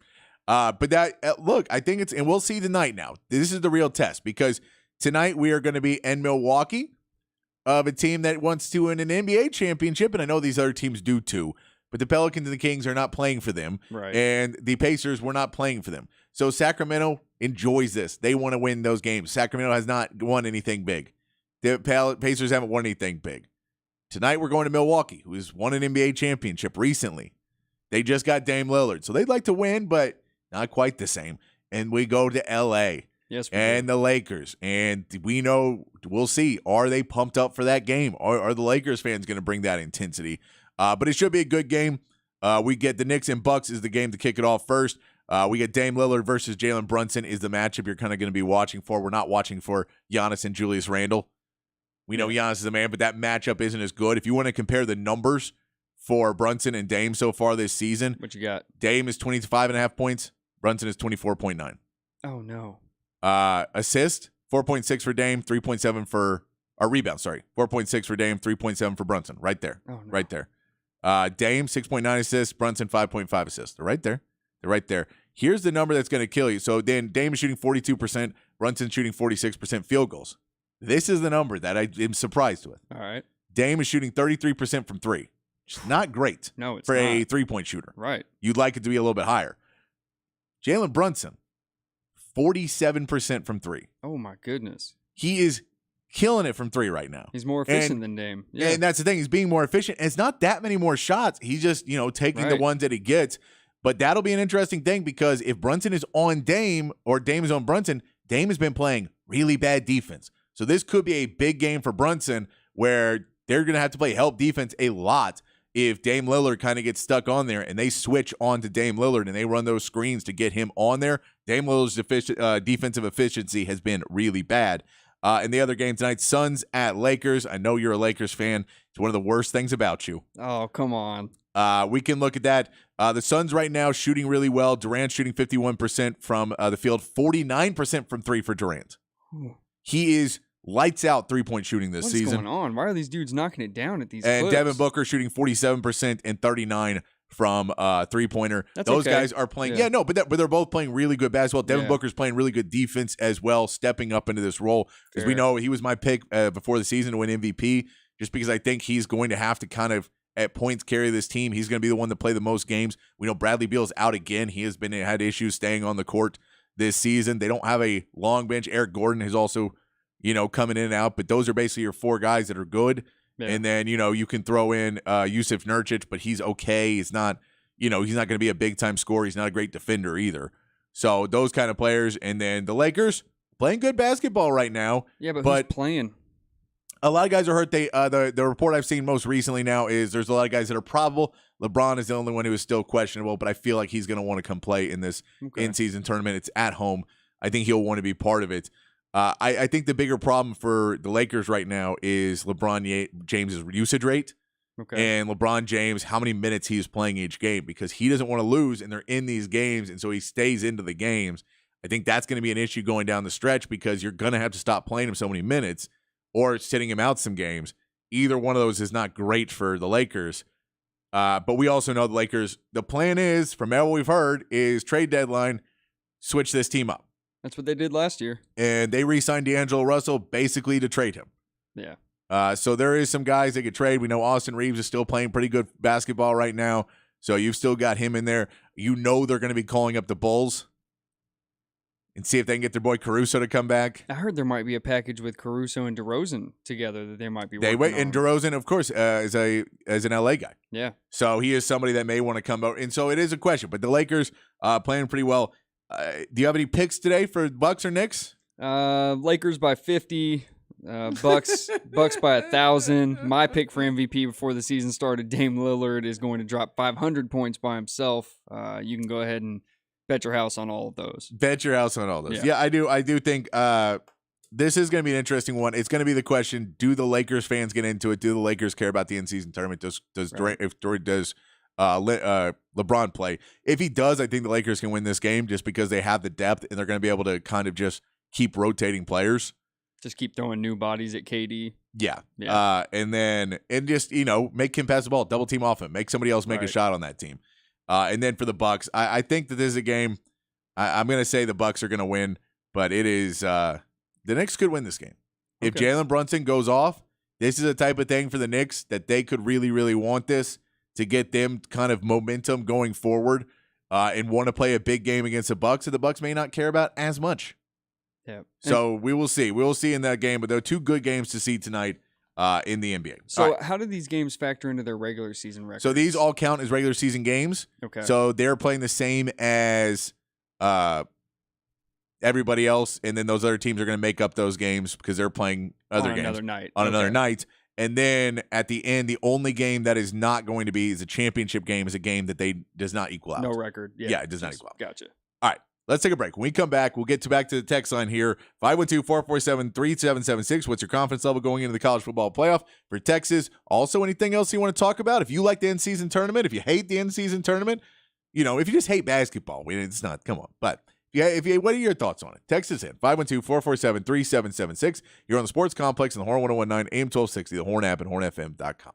But that look, I think and we'll see tonight now. This is the real test, because tonight we are going to be in Milwaukee. Of a team that wants to win an NBA championship, and I know these other teams do too, but the Pelicans and the Kings are not playing for them, right? And the Pacers were not playing for them. So Sacramento enjoys this. They want to win those games. Sacramento has not won anything big. The Pacers haven't won anything big. Tonight we're going to Milwaukee, who has won an NBA championship recently. They just got Dame Lillard, so they'd like to win, but not quite the same. And we go to LA. Yes, and the Lakers. And we'll see. Are they pumped up for that game? Are the Lakers fans going to bring that intensity? But it should be a good game. We get the Knicks and Bucks is the game to kick it off first. We get Dame Lillard versus Jalen Brunson is the matchup you're kind of going to be watching for. We're not watching for Giannis and Julius Randle. We know Giannis is the man, but that matchup isn't as good. If you want to compare the numbers for Brunson and Dame so far this season, what you got? Dame is 25.5 points. Brunson is 24.9. Oh, no. Assist, 4.6 for Dame, 3.7 for rebound, 4.6 for Dame, 3.7 for Brunson. Right there. Oh, no. Right there. Dame, 6.9 assists, Brunson, 5.5 assists. They're right there. They're right there. Here's the number that's going to kill you. So then Dame is shooting 42%, Brunson shooting 46% field goals. This is the number that I am surprised with. All right. Dame is shooting 33% from three. Which is not great No, it's for not. a three-point shooter. Right. You'd like it to be a little bit higher. Jalen Brunson, 47% from three. Oh, my goodness. He is killing it from three right now. He's more efficient than Dame. Yeah. And that's the thing. He's being more efficient. And it's not that many more shots. He's just, taking the ones that he gets. But that'll be an interesting thing because if Brunson is on Dame or Dame is on Brunson, Dame has been playing really bad defense. So this could be a big game for Brunson where they're going to have to play help defense a lot if Dame Lillard kind of gets stuck on there and they switch on to Dame Lillard and they run those screens to get him on there. Dame Lillard's defensive efficiency has been really bad. And the other game tonight, Suns at Lakers. I know you're a Lakers fan. It's one of the worst things about you. Oh, come on. We can look at that. The Suns right now shooting really well. Durant shooting 51% from the field, 49% from three for Durant. He is lights out three-point shooting this season. What's going on? Why are these dudes knocking it down at these And clips? Devin Booker shooting 47% and 39 from three-pointer. That's Those okay. guys are playing. Yeah, no, but they're both playing really good basketball. Devin Yeah. Booker's playing really good defense as well, stepping up into this role. As we Fair. know, he was my pick before the season to win MVP, just because I think he's going to have to kind of at points carry this team. He's going to be the one to play the most games. We know Bradley Beal's out again. He has had issues staying on the court this season. They don't have a long bench. Eric Gordon is also, coming in and out, but those are basically your four guys that are good. Yeah. And then, you can throw in Yusuf Nurkic, but he's okay. He's not, he's not going to be a big-time scorer. He's not a great defender either. So those kind of players. And then the Lakers playing good basketball right now. Yeah, but but who's playing? A lot of guys are hurt. The report I've seen most recently now is there's a lot of guys that are probable. LeBron is the only one who is still questionable, but I feel like he's going to want to come play in this in-season tournament. It's at home. I think he'll want to be part of it. I think the bigger problem for the Lakers right now is LeBron James's usage rate. Okay. And LeBron James, how many minutes he is playing each game, because he doesn't want to lose, and they're in these games, and so he stays into the games. I think that's going to be an issue going down the stretch because you're going to have to stop playing him so many minutes or sitting him out some games. Either one of those is not great for the Lakers. But we also know the Lakers, the plan is, from what we've heard, is trade deadline, switch this team up. That's what they did last year. And they re-signed D'Angelo Russell basically to trade him. Yeah. So there is some guys they could trade. We know Austin Reeves is still playing pretty good basketball right now. So you've still got him in there. They're going to be calling up the Bulls and see if they can get their boy Caruso to come back. I heard there might be a package with Caruso and DeRozan together that they might be working on. And DeRozan, of course, is an LA guy. Yeah. So he is somebody that may want to come out. And so it is a question. But the Lakers playing pretty well. Do you have any picks today for Bucks or Knicks? Lakers by 50. Bucks by 1,000. My pick for MVP before the season started, Dame Lillard, is going to drop 500 points by himself. You can go ahead and bet your house on all of those. Bet your house on all those. Yeah. Yeah, I do think this is going to be an interesting one. It's going to be the question: do the Lakers fans get into it? Do the Lakers care about the in-season tournament? Does LeBron play? If he does, I think the Lakers can win this game just because they have the depth and they're going to be able to kind of just keep rotating players. Just keep throwing new bodies at KD. Yeah. Yeah. And just, make him pass the ball, double team off him, make somebody else make a Right. shot on that team. And then for the Bucks, I think that this is a game. I'm going to say the Bucks are going to win, but it is the Knicks could win this game. If Okay. Jalen Brunson goes off, this is a type of thing for the Knicks that they could really, really want this to get them kind of momentum going forward and want to play a big game against the Bucks that the Bucks may not care about as much. Yeah. So we will see. We will see in that game, but there are two good games to see tonight in the NBA. So All right. how do these games factor into their regular season record? So these all count as regular season games. Okay. So they're playing the same as everybody else, and then those other teams are going to make up those games because they're playing other on games another night. on another Okay. night. And then at the end, the only game that is not going to be is a championship game, is a game that does not equal out. No record. Yeah, Yeah, it does not just- equal out. Gotcha. Let's take a break. When we come back, we'll get back to the text line here. 512-447-3776. What's your confidence level going into the college football playoff for Texas? Also, anything else you want to talk about? If you like the in-season tournament, if you hate the in-season tournament, if you just hate basketball, it's not, come on. But what are your thoughts on it? Text us in. 512-447-3776. You're on the Sports Complex in the Horn 1019, AM 1260, the Horn app, and hornfm.com.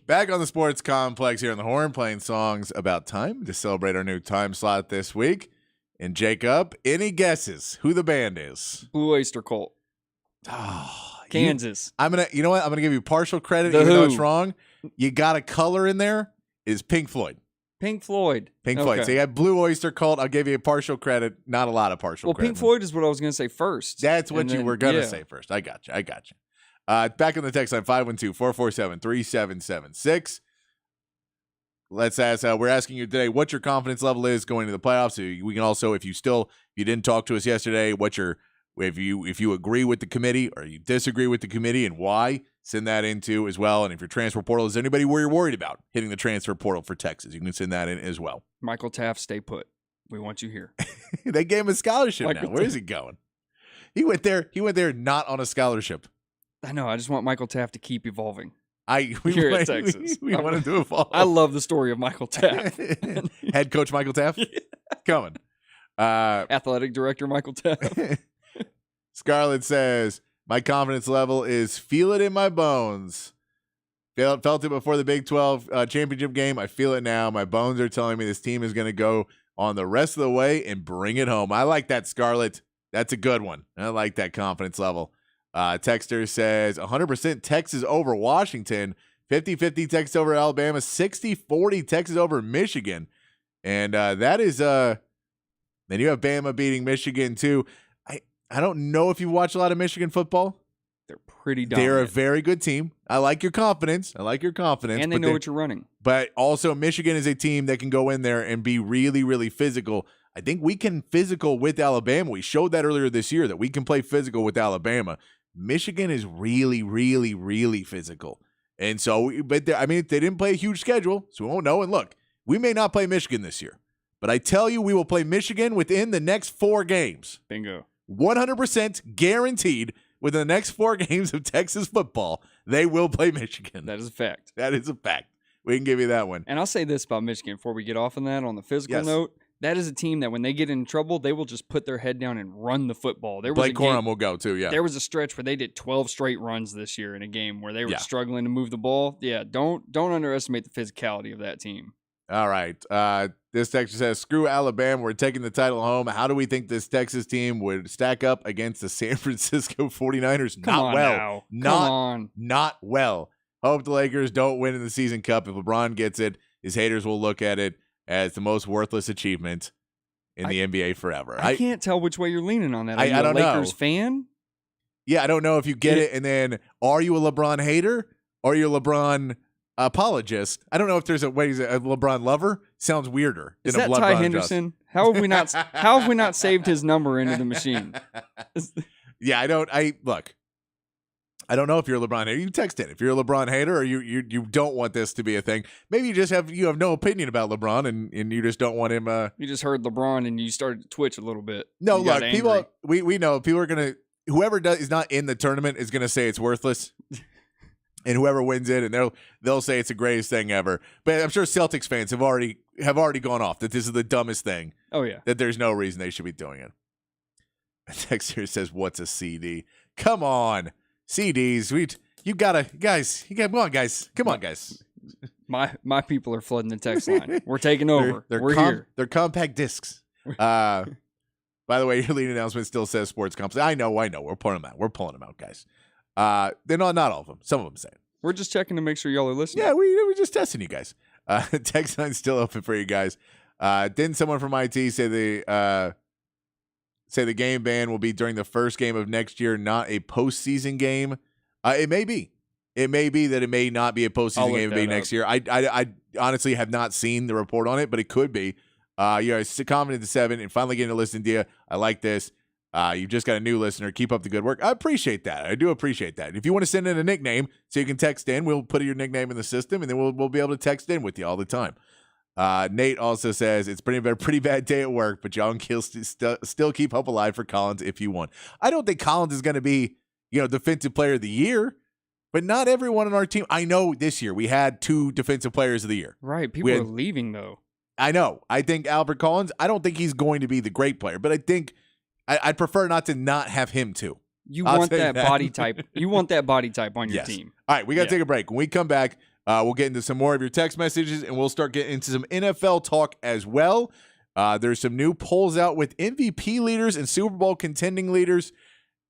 Back on the sports complex here on the Horn, playing songs about time to celebrate our new time slot this week. And Jacob, any guesses who the band is? Blue Oyster Cult. Oh, Kansas. You know what? I'm gonna give you partial credit, The even though Who. it's wrong. You got a color in there. Is Pink Floyd? Pink Floyd. Pink Floyd. Okay. So you had Blue Oyster Cult. I'll give you a partial credit. Not a lot of partial Well, credit. Pink Floyd is what I was going to say first. That's what And you then- were gonna yeah. say first. I got you. Back on the text line 512-447-3776. Let's ask. We're asking you today what your confidence level is going to the playoffs. So we can also, if you didn't talk to us yesterday, if you agree with the committee or you disagree with the committee and why, send that into as well. And if your transfer portal is anybody where you're worried about hitting the transfer portal for Texas, you can send that in as well. Michael Taft, stay put. We want you here. They gave him a scholarship Michael now. Where is he going? He went there not on a scholarship. I know. I just want Michael Taft to keep evolving. We Here at want- Texas. We want him to evolve. I love the story of Michael Taft. Head coach Michael Taft coming. Athletic director Michael Taft. Scarlett says, my confidence level is feel it in my bones. Felt it before the Big 12 championship game. I feel it now. My bones are telling me this team is going to go on the rest of the way and bring it home. I like that, Scarlett. That's a good one. I like that confidence level. Texter says 100% Texas over Washington, 50-50 Texas over Alabama, 60-40 Texas over Michigan. And that is then you have Bama beating Michigan too. I don't know if you watch a lot of Michigan football. They're pretty dominant. They're a very good team. I like your confidence. And they know what you're running. But also Michigan is a team that can go in there and be really, really physical. I think we can physical with Alabama. We showed that earlier this year that we can play physical with Alabama. Michigan is really, really, really physical. And so, but they didn't play a huge schedule, so we won't know. And look, we may not play Michigan this year, but I tell you, we will play Michigan within the next 4 games. Bingo. 100% guaranteed within the next 4 games of Texas football, they will play Michigan. That is a fact. That is a fact. We can give you that one. And I'll say this about Michigan before we get off on that. On the physical Yes. note, that is a team that when they get in trouble, they will just put their head down and run the football. Blake Corum will go too, yeah. There was a stretch where they did 12 straight runs this year in a game where they were Yeah. struggling to move the ball. Yeah, don't underestimate the physicality of that team. All right. This texter says, screw Alabama. We're taking the title home. How do we think this Texas team would stack up against the San Francisco 49ers? Come on now. Come on. Not well. Hope the Lakers don't win in the season cup. If LeBron gets it, his haters will look at it as the most worthless achievement in the NBA forever. I can't tell which way you're leaning on that. Are you I a don't know. Lakers fan? Yeah, I don't know if you get it. And then, are you a LeBron hater or are you a LeBron apologist? I don't know if there's a way. A LeBron lover sounds weirder Is than a that LeBron Ty just. Henderson? How have we not saved his number into the machine? Yeah, I don't know if you're a LeBron hater. You text in if you're a LeBron hater or you don't want this to be a thing. Maybe you have no opinion about LeBron and you just don't want him. You just heard LeBron and you started to twitch a little bit. No, You got look, angry. people. We know people are gonna. Whoever is not in the tournament is gonna say it's worthless, and whoever wins it, and they'll say it's the greatest thing ever. But I'm sure Celtics fans have already gone off that this is the dumbest thing. Oh yeah. That there's no reason they should be doing it. A text here says, "What's a CD? Come on, CDs. Come on, guys. My people are flooding the text line. We're taking over. We're here. They're compact discs. By the way, your lead announcement still says sports comps. I know. We're pulling them out, guys. They're not all of them. Some of them say it. We're just checking to make sure y'all are listening. Yeah, we're just testing you guys. Text line's still open for you guys. Didn't someone from IT say the game ban will be during the first game of next year, not a postseason game? It may be. It may be that it may not be a postseason game. It may be next year. I honestly have not seen the report on it, but it could be. Confident to 7 and finally getting to listen to you. I like this. You've just got a new listener. Keep up the good work. I appreciate that. I do appreciate that. If you want to send in a nickname so you can text in, we'll put your nickname in the system, and then we'll be able to text in with you all the time. Nate also says it's pretty bad day at work, but y'all can still keep hope alive for Collins if you want. I don't think Collins is going to be defensive player of the year, but not everyone on our team. I know this year we had 2 defensive players of the year. Right. People are leaving though. I know. I think Albert Collins, I don't think he's going to be the great player, but I think I'd prefer not to not have him too. You want that body type. You want that body type on your team. All right, we got to take a break. When we come back, We'll get into some more of your text messages, and we'll start getting into some NFL talk as well. There's some new polls out with MVP leaders and Super Bowl contending leaders.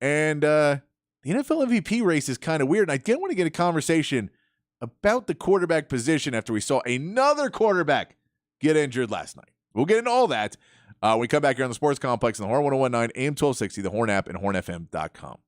And the NFL MVP race is kind of weird. And I did want to get a conversation about the quarterback position after we saw another quarterback get injured last night. We'll get into all that when we come back here on the Sports Complex on the Horn 1019, AM 1260, the Horn app, and hornfm.com.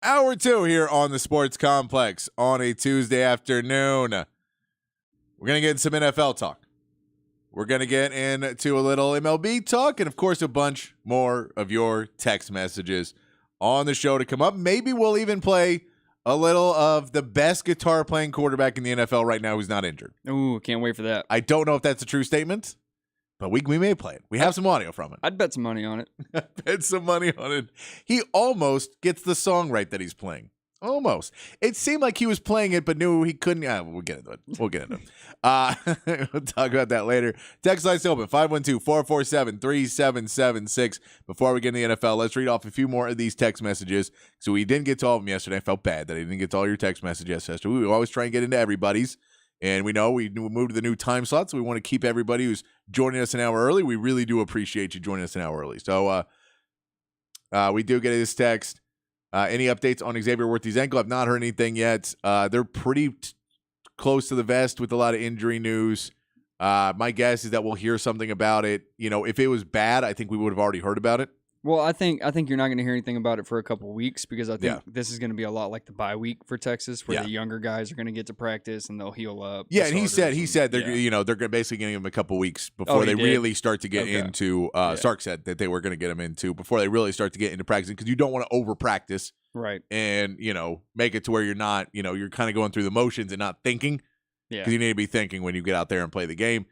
Hour 2 here on the Sports Complex on a Tuesday afternoon. We're going to get into some NFL talk. We're going to get into a little MLB talk and, of course, a bunch more of your text messages on the show to come up. Maybe we'll even play a little of the best guitar-playing quarterback in the NFL right now who's not injured. Ooh, can't wait for that. I don't know if that's a true statement, but we may play it. We have some audio from it. I'd bet some money on it. Bet some money on it. He almost gets the song right that he's playing. Almost. It seemed like he was playing it, but knew he couldn't. We'll get into it. We'll talk about that later. Text line's open, 512-447-3776. Before we get into the NFL, let's read off a few more of these text messages. So we didn't get to all of them yesterday. I felt bad that I didn't get to all your text messages yesterday. We always try and get into everybody's. And we know we moved to the new time slot, so we want to keep everybody who's joining us an hour early. We really do appreciate you joining us an hour early. So we do get this text. Any updates on Xavier Worthy's ankle? I've not heard anything yet. They're pretty close to the vest with a lot of injury news. My guess is that we'll hear something about it. You know, if it was bad, I think we would have already heard about it. Well, I think you're not going to hear anything about it for a couple of weeks because I think this is going to be a lot like the bye week for Texas, where the younger guys are going to get to practice and they'll heal up. Yeah, and he said they're they're basically getting him a couple weeks before they really start to get into. Sark said that they were going to get him into before they really start to get into practicing because you don't want to over practice, right? And make it to where you're not, you're kind of going through the motions and not thinking. Yeah, because you need to be thinking when you get out there and play the game.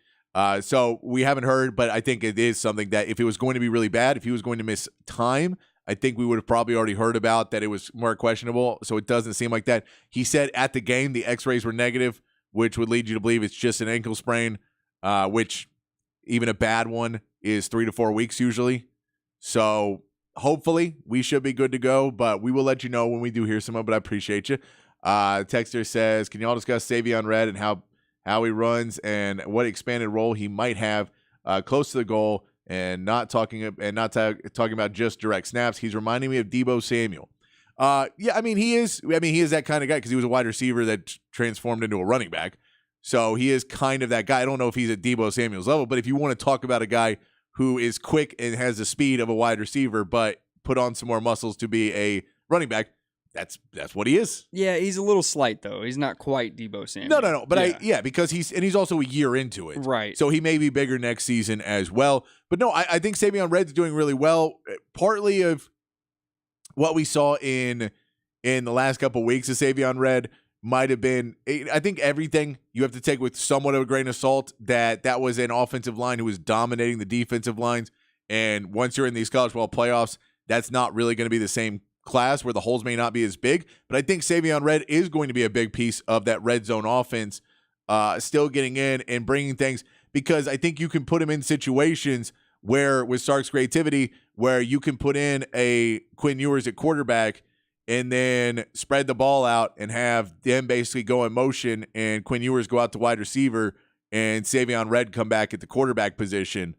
So we haven't heard, but I think it is something that if it was going to be really bad, if he was going to miss time, I think we would have probably already heard about that it was more questionable. So it doesn't seem like that. He said at the game, the x-rays were negative, which would lead you to believe it's just an ankle sprain, which even a bad one is 3 to 4 weeks usually. So hopefully we should be good to go, but we will let you know when we do hear some of it. I appreciate you. Texter says, can you all discuss Savion Red and how he runs and what expanded role he might have close to the goal, and not talking about just direct snaps. He's reminding me of Deebo Samuel. He is that kind of guy because he was a wide receiver that transformed into a running back. So he is kind of that guy. I don't know if he's at Deebo Samuel's level, but if you want to talk about a guy who is quick and has the speed of a wide receiver, but put on some more muscles to be a running back, that's what he is. Yeah, he's a little slight though. He's not quite Deebo Samuel. No. But because he's also a year into it, right? So he may be bigger next season as well. But no, I think Savion Red's doing really well. Partly of what we saw in the last couple of weeks of Savion Red might have been. I think everything you have to take with somewhat of a grain of salt. That was an offensive line who was dominating the defensive lines, and once you're in these college football playoffs, that's not really going to be the same class where the holes may not be as big, but I think Savion Red is going to be a big piece of that red zone offense, still getting in and bringing things, because I think you can put him in situations where, with Sark's creativity, where you can put in a Quinn Ewers at quarterback and then spread the ball out and have them basically go in motion and Quinn Ewers go out to wide receiver and Savion Red come back at the quarterback position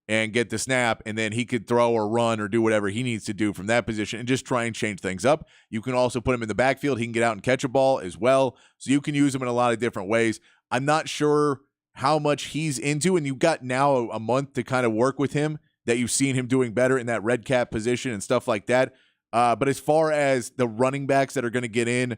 and get the snap, and then he could throw or run or do whatever he needs to do from that position and just try and change things up. You can also put him in the backfield. He can get out and catch a ball as well. So you can use him in a lot of different ways. I'm not sure how much he's into, and you've got now a month to kind of work with him, that you've seen him doing better in that red cap position and stuff like that. But as far as the running backs that are going to get in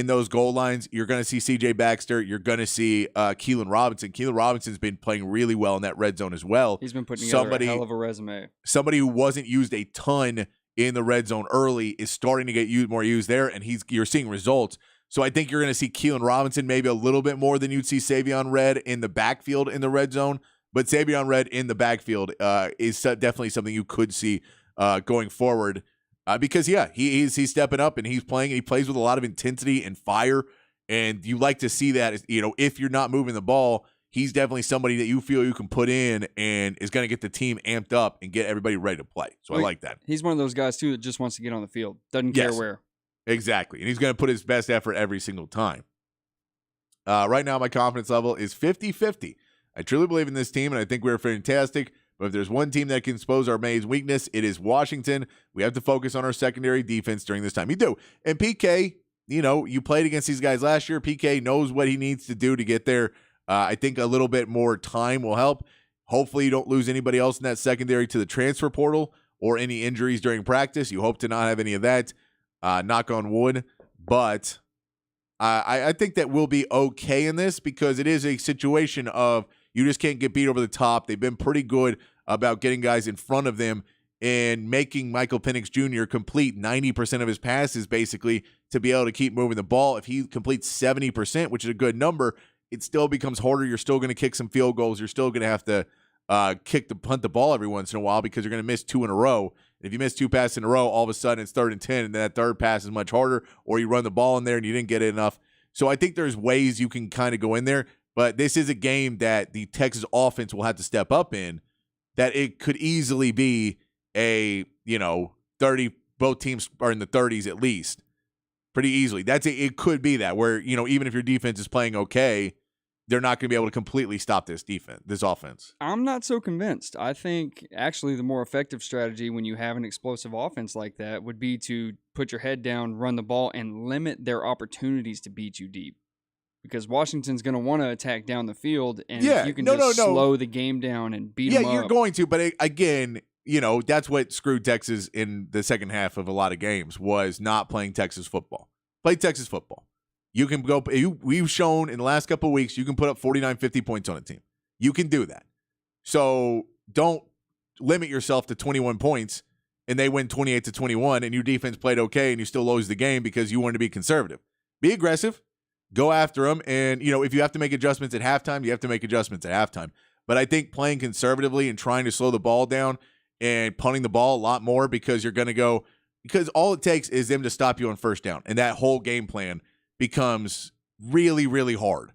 those goal lines, you're going to see C.J. Baxter. You're going to see Keelan Robinson. Keelan Robinson's been playing really well in that red zone as well. He's been putting together a hell of a resume. Somebody who wasn't used a ton in the red zone early is starting to get more used there, and you're seeing results. So I think you're going to see Keelan Robinson maybe a little bit more than you'd see Savion Red in the backfield in the red zone. But Savion Red in the backfield is definitely something you could see going forward. Because he's stepping up and he's playing. And he plays with a lot of intensity and fire, and you like to see that. If you're not moving the ball, he's definitely somebody that you feel you can put in and is going to get the team amped up and get everybody ready to play. So I like that. He's one of those guys too that just wants to get on the field, doesn't care where. Exactly, and he's going to put his best effort every single time. Right now, my confidence level is 50-50. I truly believe in this team, and I think we're fantastic. But if there's one team that can expose our main weakness, it is Washington. We have to focus on our secondary defense during this time. You do. And PK, you played against these guys last year. PK knows what he needs to do to get there. I think a little bit more time will help. Hopefully you don't lose anybody else in that secondary to the transfer portal or any injuries during practice. You hope to not have any of that. knock on wood. But I think that we'll be okay in this because it is a situation of you just can't get beat over the top. They've been pretty good about getting guys in front of them and making Michael Penix Jr. complete 90% of his passes basically to be able to keep moving the ball. If he completes 70%, which is a good number, it still becomes harder. You're still going to kick some field goals. You're still going to have to punt the ball every once in a while because you're going to miss 2 in a row. If you miss 2 passes in a row, all of a sudden it's 3rd and 10, and then that third pass is much harder, or you run the ball in there and you didn't get it enough. So I think there's ways you can kind of go in there, but this is a game that the Texas offense will have to step up in, that it could easily be a, 30, both teams are in the 30s at least, pretty easily. It could be that where, even if your defense is playing okay, they're not going to be able to completely stop this offense. I'm not so convinced. I think actually the more effective strategy when you have an explosive offense like that would be to put your head down, run the ball, and limit their opportunities to beat you deep. Because Washington's going to want to attack down the field, and if you can slow the game down and beat them up. Yeah, you're going to, but again, that's what screwed Texas in the second half of a lot of games was not playing Texas football. Play Texas football. You can go. We've shown in the last couple of weeks you can put up 49, 50 points on a team. You can do that. So don't limit yourself to 21 points and they win 28-21 and your defense played okay and you still lose the game because you wanted to be conservative. Be aggressive. Go after them. And, if you have to make adjustments at halftime, you have to make adjustments at halftime. But I think playing conservatively and trying to slow the ball down and punting the ball a lot more because you're going to go – because all it takes is them to stop you on first down. And that whole game plan becomes really, really hard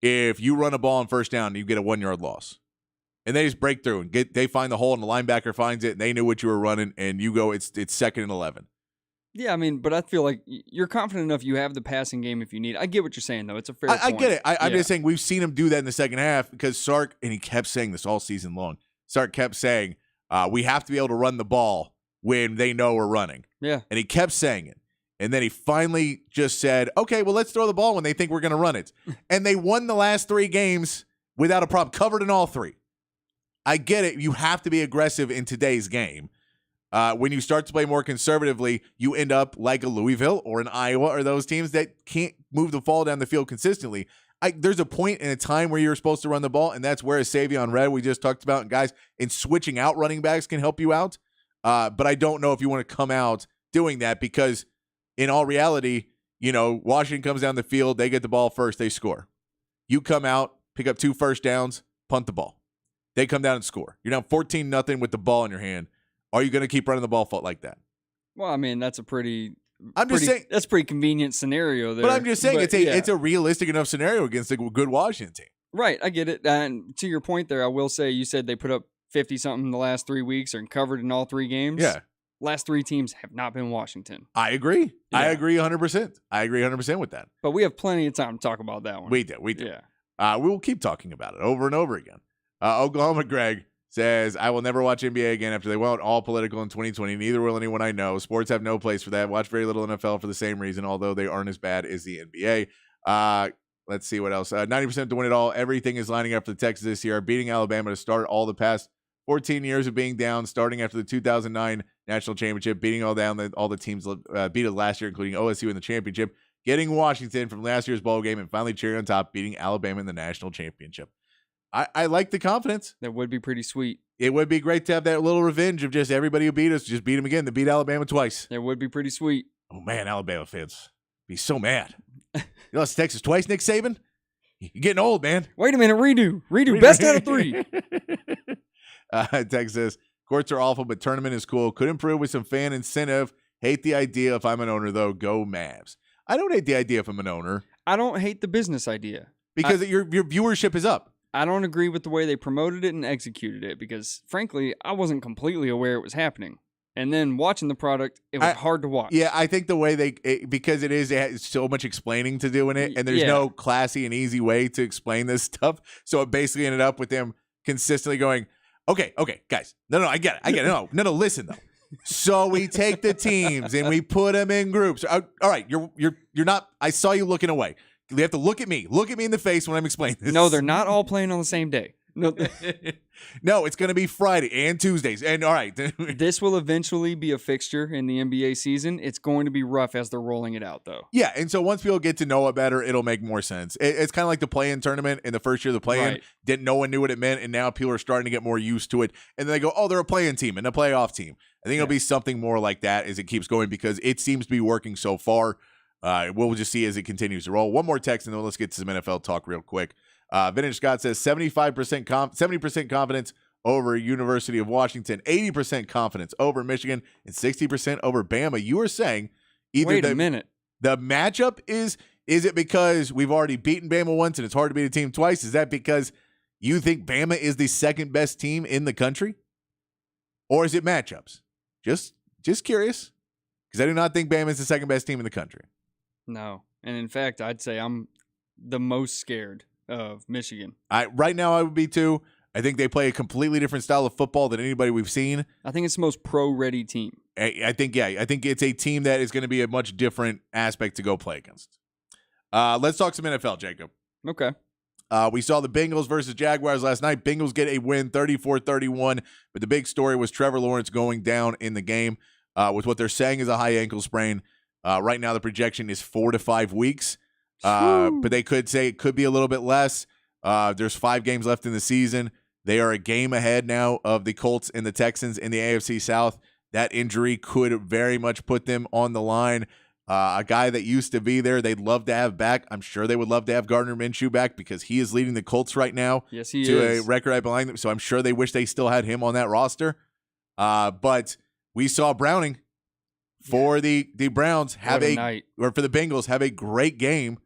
if you run a ball on first down and you get a 1-yard loss. And they just break through and they find the hole and the linebacker finds it and they knew what you were running and you go, it's 2nd and 11. Yeah, but I feel like you're confident enough you have the passing game if you need. I get what you're saying, though. It's a fair point. I get it. I'm just saying we've seen him do that in the second half because Sark, and he kept saying this all season long, Sark kept saying, we have to be able to run the ball when they know we're running. Yeah. And he kept saying it. And then he finally just said, okay, well, let's throw the ball when they think we're going to run it. And they won the last 3 games without a problem, covered in all 3. I get it. You have to be aggressive in today's game. When you start to play more conservatively, you end up like a Louisville or an Iowa or those teams that can't move the ball down the field consistently. There's a point in a time where you're supposed to run the ball, and that's where Savion Red we just talked about, and guys, in switching out running backs can help you out. But I don't know if you want to come out doing that because in all reality, Washington comes down the field, they get the ball first, they score. You come out, pick up 2 first downs, punt the ball. They come down and score. You're down 14-0 with the ball in your hand. Are you going to keep running the ball like that? Well, that's a pretty saying that's a pretty convenient scenario there. But I'm just saying it's a realistic enough scenario against a good Washington team. Right, I get it. And to your point there, I will say you said they put up 50-something in the last 3 weeks and covered in all 3 games. Yeah. Last 3 teams have not been Washington. I agree. Yeah. I agree 100%. I agree 100% with that. But we have plenty of time to talk about that one. We do. Yeah. We will keep talking about it over and over again. Oklahoma Greg says, I will never watch NBA again after they went all political in 2020. Neither will anyone I know. Sports have no place for that. Watch very little NFL for the same reason, although they aren't as bad as the NBA. Let's see what else. 90% to win it all. Everything is lining up for the Texans this year. Beating Alabama to start all the past 14 years of being down, starting after the 2009 national championship, beating all the teams beat it last year, including OSU in the championship, getting Washington from last year's bowl game, and finally cheering on top, beating Alabama in the national championship. I like the confidence. That would be pretty sweet. It would be great to have that little revenge of just everybody who beat us, just beat them again. They beat Alabama twice. That would be pretty sweet. Oh, man, Alabama fans be so mad. You lost to Texas twice, Nick Saban? You're getting old, man. Wait a minute, redo. Best out of 3. Texas, courts are awful, but tournament is cool. Could improve with some fan incentive. Hate the idea if I'm an owner, though. Go Mavs. I don't hate the idea if I'm an owner. I don't hate the business idea. Because your viewership is up. I don't agree with the way they promoted it and executed it because, frankly, I wasn't completely aware it was happening. And then watching the product, it was hard to watch. Yeah, I think the way because it has so much explaining to do in it, and there's no classy and easy way to explain this stuff. So it basically ended up with them consistently going, okay, guys. No, I get it. No, listen, though. So we take the teams and we put them in groups. All right, you're not – I saw you looking away. You have to look at me. Look at me in the face when I'm explaining this. No, they're not all playing on the same day. No, No, it's going to be Friday and Tuesdays. And all right. this will eventually be a fixture in the NBA season. It's going to be rough as they're rolling it out, though. Yeah, and so once people get to know it better, it'll make more sense. It's kind of like the play-in tournament in the first year of the play-in. Right. No one knew what it meant, and now people are starting to get more used to it. And then they go, oh, they're a play-in team and a playoff team. I think it'll be something more like that as it keeps going because it seems to be working so far. We'll just see as it continues to roll. One more text, and then let's get to some NFL talk real quick. Vintage Scott says 70% confidence over University of Washington, 80% confidence over Michigan, and 60% over Bama. You are saying either Wait a minute. The matchup is it because we've already beaten Bama once and it's hard to beat a team twice? Is that because you think Bama is the second best team in the country? Or is it matchups? Just curious, because I do not think Bama is the second best team in the country. No. And in fact, I'd say I'm the most scared of Michigan. Right now I would be too. I think they play a completely different style of football than anybody we've seen. I think it's the most pro-ready team. I think it's a team that is going to be a much different aspect to go play against. Let's talk some NFL, Jacob. Okay. We saw the Bengals versus Jaguars last night. Bengals get a win, 34-31, but the big story was Trevor Lawrence going down in the game with what they're saying is a high ankle sprain. Right now the projection is 4 to 5 weeks, but they could say it could be a little bit less. There's 5 games left in the season. They are a game ahead now of the Colts and the Texans in the AFC South. That injury could very much put them on the line. A guy that used to be there, they'd love to have back. I'm sure they would love to have Gardner Minshew back because he is leading the Colts right now. Yes, he to is. a record right behind them. So I'm sure they wish they still had him on that roster. But we saw Browning for the Browns have or for the Bengals have a great game.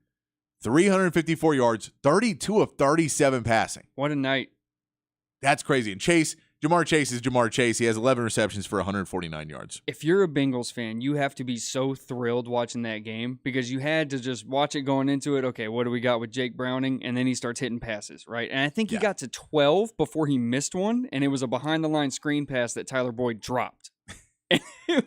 354 yards, 32 of 37 passing. What a night. That's crazy. And Jamar Chase is Jamar Chase. He has 11 receptions for 149 yards. If you're a Bengals fan, you have to be so thrilled watching that game because you had to just watch it going into it. Okay, what do we got with Jake Browning? And then he starts hitting passes, right? And I think he got to 12 before he missed one, and it was a behind-the-line screen pass that Tyler Boyd dropped.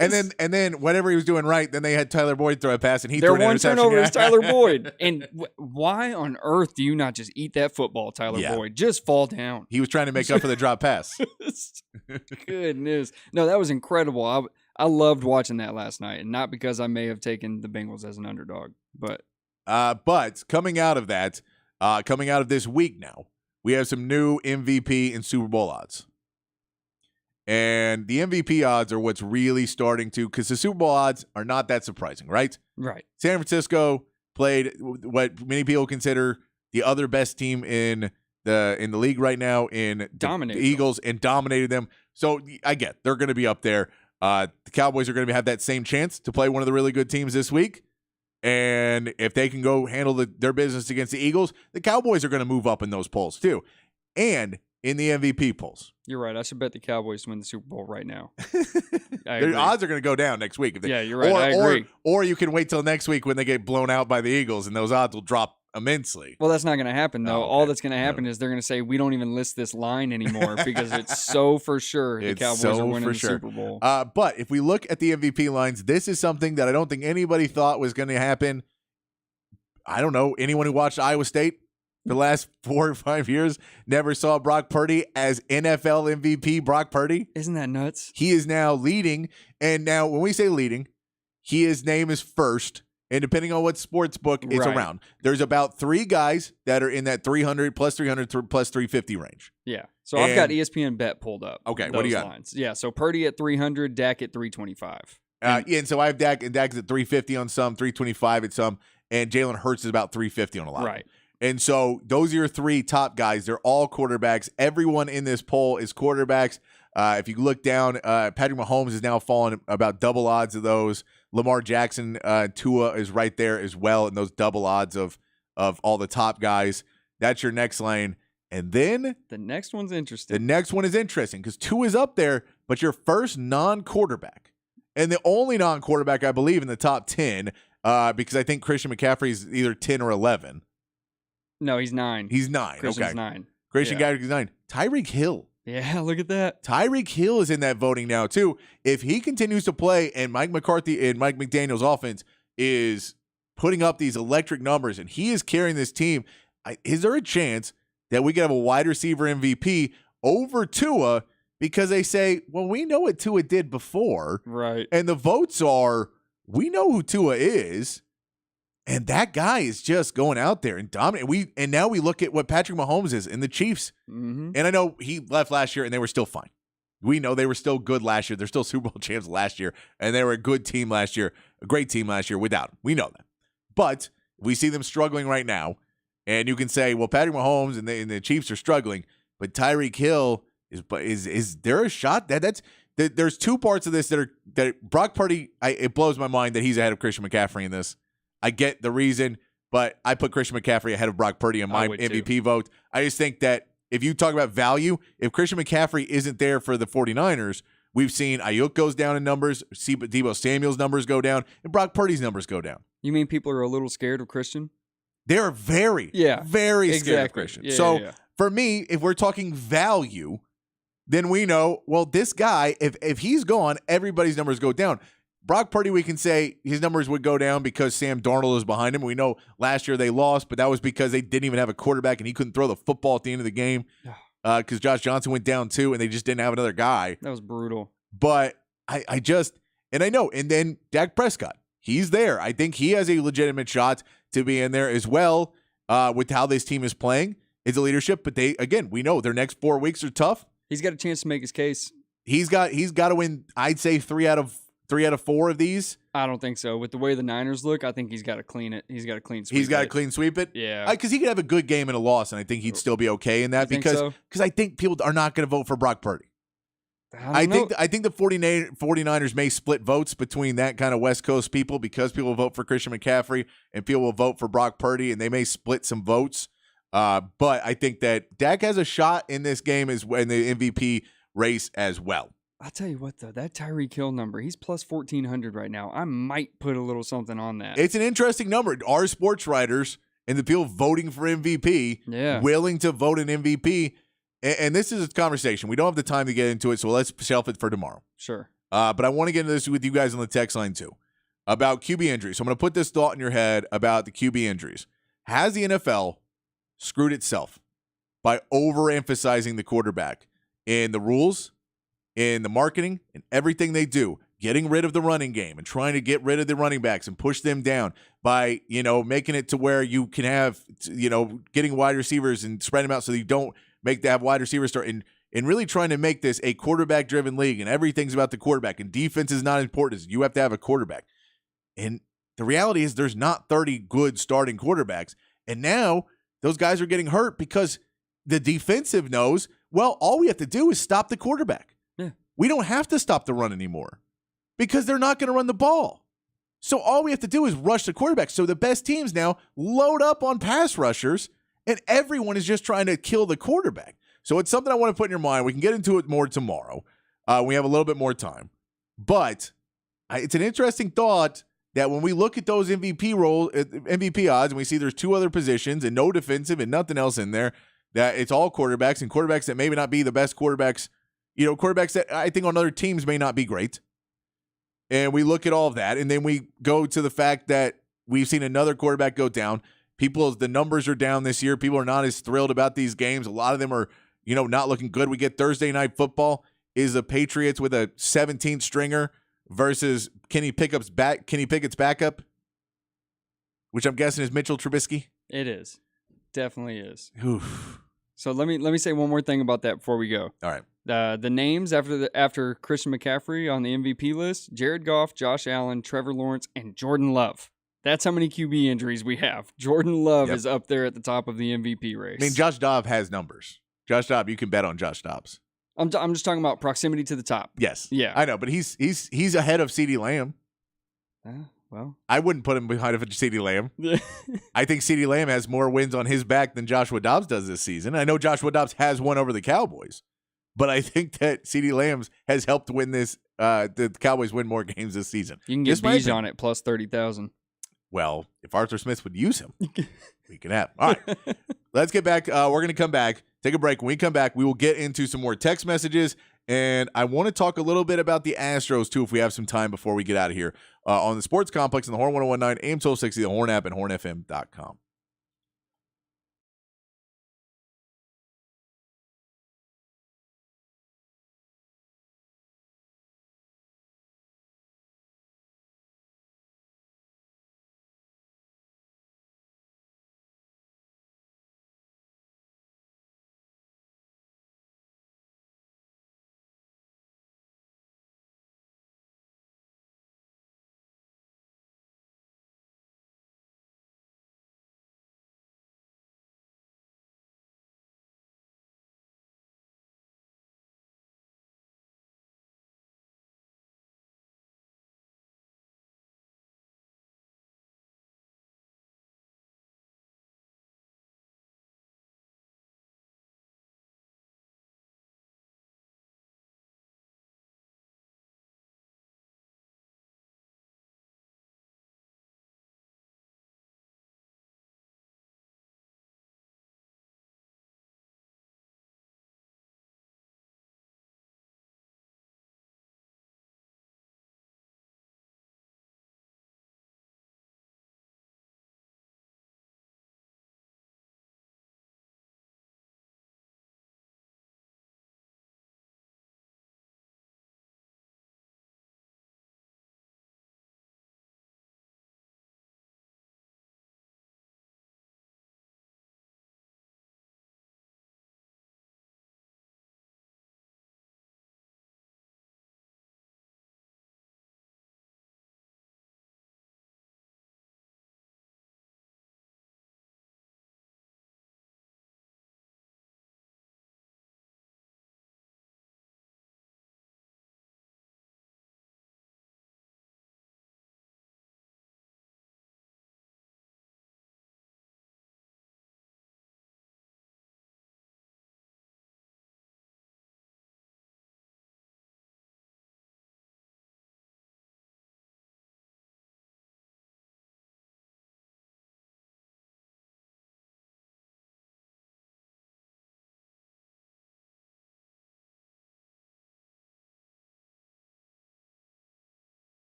And then whatever he was doing right, then they had Tyler Boyd throw a pass, and he their threw an one interception. turnover is Tyler Boyd. And why on earth do you not just eat that football, Tyler Boyd? Just fall down. He was trying to make up for the drop pass. Goodness. No, that was incredible. I loved watching that last night, and not because I may have taken the Bengals as an underdog, but coming out of that, coming out of this week now, we have some new MVP and Super Bowl odds. And the MVP odds are what's really starting to, because the Super Bowl odds are not that surprising, right? Right. San Francisco played what many people consider the other best team in the league right now in the Eagles and dominated them. So I get they're going to be up there. The Cowboys are going to have that same chance to play one of the really good teams this week. And if they can go handle their business against the Eagles, the Cowboys are going to move up in those polls too. And in the MVP polls. You're right. I should bet the Cowboys to win the Super Bowl right now. Their odds are going to go down next week. Yeah, you're right. I agree. Or you can wait till next week when they get blown out by the Eagles, and those odds will drop immensely. Well, that's not going to happen, though. All that's going to happen is they're going to say, we don't even list this line anymore because it's so for sure the Cowboys are winning the Super Bowl. But if we look at the MVP lines, this is something that I don't think anybody thought was going to happen. I don't know. Anyone who watched Iowa State the last 4 or 5 years never saw Brock Purdy as NFL MVP Brock Purdy. Isn't that nuts? He is now leading. And now when we say leading, his name is first. And depending on what sports book it's around, there's about 3 guys that are in that 300 plus 350 range. Yeah. So I've got ESPN Bet pulled up. Okay. What do you got? Lines. Yeah. So Purdy at 300, Dak at 325. And so I have Dak, and Dak's at 350 on some, 325 at some, and Jalen Hurts is about 350 on a lot. Right. And so those are your 3 top guys. They're all quarterbacks. Everyone in this poll is quarterbacks. If you look down, Patrick Mahomes is now falling about double odds of those. Lamar Jackson, Tua is right there as well in those double odds of all the top guys. That's your next lane. And then the next one's interesting. The next one is interesting because Tua is up there, but your first non-quarterback. And the only non-quarterback, I believe, in the top 10, because I think Christian McCaffrey is either 10 or 11. No, he's 9. He's 9. Christian's 9. Christian McCaffrey's 9. Tyreek Hill. Yeah, look at that. Tyreek Hill is in that voting now, too. If he continues to play and Mike McCarthy and Mike McDaniel's offense is putting up these electric numbers and he is carrying this team, is there a chance that we could have a wide receiver MVP over Tua because they say, well, we know what Tua did before. Right. And the votes are, we know who Tua is. And that guy is just going out there and dominating. And now we look at what Patrick Mahomes is in the Chiefs. Mm-hmm. And I know he left last year and they were still fine. We know they were still good last year. They're still Super Bowl champs last year. And they were a good team last year, a great team last year without him. We know that. But we see them struggling right now. And you can say, well, Patrick Mahomes and the Chiefs are struggling. But Tyreek Hill is there a shot? There's two parts of this that Brock Purdy, it blows my mind that he's ahead of Christian McCaffrey in this. I get the reason, but I put Christian McCaffrey ahead of Brock Purdy in my MVP vote. I just think that if you talk about value, if Christian McCaffrey isn't there for the 49ers, we've seen Ayuk goes down in numbers, Deebo Samuel's numbers go down, and Brock Purdy's numbers go down. You mean people are a little scared of Christian? They're very scared of Christian. Yeah. For me, if we're talking value, then we know, well, this guy, if he's gone, everybody's numbers go down. Brock Purdy, we can say his numbers would go down because Sam Darnold is behind him. We know last year they lost, but that was because they didn't even have a quarterback and he couldn't throw the football at the end of the game because Josh Johnson went down too and they just didn't have another guy. That was brutal. But I know. And then Dak Prescott, he's there. I think he has a legitimate shot to be in there as well with how this team is playing. It's a leadership, but we know their next 4 weeks are tough. He's got a chance to make his case. He's got to win, I'd say, 3 out of 4 of these. I don't think so. With the way the Niners look, I think he's got to clean it. He's got to clean sweep. He's got to clean sweep it? Yeah. Because he could have a good game and a loss, and I think he'd still be okay in that because I think people are not going to vote for Brock Purdy. I think the 49ers may split votes between that kind of West Coast people because people will vote for Christian McCaffrey and people will vote for Brock Purdy, and they may split some votes. But I think that Dak has a shot in this game in the MVP race as well. I'll tell you what, though, that Tyreek Hill number, he's plus 1,400 right now. I might put a little something on that. It's an interesting number. Our sports writers and the people voting for MVP, willing to vote an MVP. And this is a conversation. We don't have the time to get into it, so let's shelf it for tomorrow. Sure. But I want to get into this with you guys on the text line, too, about QB injuries. So I'm going to put this thought in your head about the QB injuries. Has the NFL screwed itself by overemphasizing the quarterback in the rules, in the marketing, and everything they do, getting rid of the running game and trying to get rid of the running backs and push them down by, making it to where you can have, getting wide receivers and spread them out so that you don't have wide receivers start and really trying to make this a quarterback-driven league and everything's about the quarterback and defense is not important. You have to have a quarterback. And the reality is there's not 30 good starting quarterbacks. And now those guys are getting hurt because the defensive knows, well, all we have to do is stop the quarterback. We don't have to stop the run anymore because they're not going to run the ball. So all we have to do is rush the quarterback. So the best teams now load up on pass rushers, and everyone is just trying to kill the quarterback. So it's something I want to put in your mind. We can get into it more tomorrow. We have a little bit more time. But it's an interesting thought that when we look at those MVP odds, and we see there's 2 other positions and no defensive and nothing else in there, that it's all quarterbacks and quarterbacks that maybe not be the best quarterbacks. Quarterbacks that I think on other teams may not be great. And we look at all of that, and then we go to the fact that we've seen another quarterback go down. The numbers are down this year. People are not as thrilled about these games. A lot of them are, not looking good. We get Thursday Night Football is the Patriots with a 17th stringer versus Kenny Pickett's backup, which I'm guessing is Mitchell Trubisky. It is. Definitely is. Oof. So let me say one more thing about that before we go. All right. The names after Christian McCaffrey on the MVP list: Jared Goff, Josh Allen, Trevor Lawrence, and Jordan Love. That's how many QB injuries we have. Jordan Love is up there at the top of the MVP race. I mean, Josh Dobbs has numbers. Josh Dobbs, you can bet on Josh Dobbs. I'm just talking about proximity to the top. Yes. Yeah. I know, but he's ahead of CeeDee Lamb. Well, I wouldn't put him behind CeeDee Lamb. I think CeeDee Lamb has more wins on his back than Joshua Dobbs does this season. I know Joshua Dobbs has won over the Cowboys, but I think that CeeDee Lamb has helped win this. The Cowboys win more games this season. You can get Bijan at plus 30,000. Well, if Arthur Smith would use him, we can have. All right, let's get back. We're going to come back, take a break. When we come back, we will get into some more text messages. And I want to talk a little bit about the Astros, too, if we have some time before we get out of here on the Sports Complex in the Horn 1019, AM 1260, the Horn app, and hornfm.com.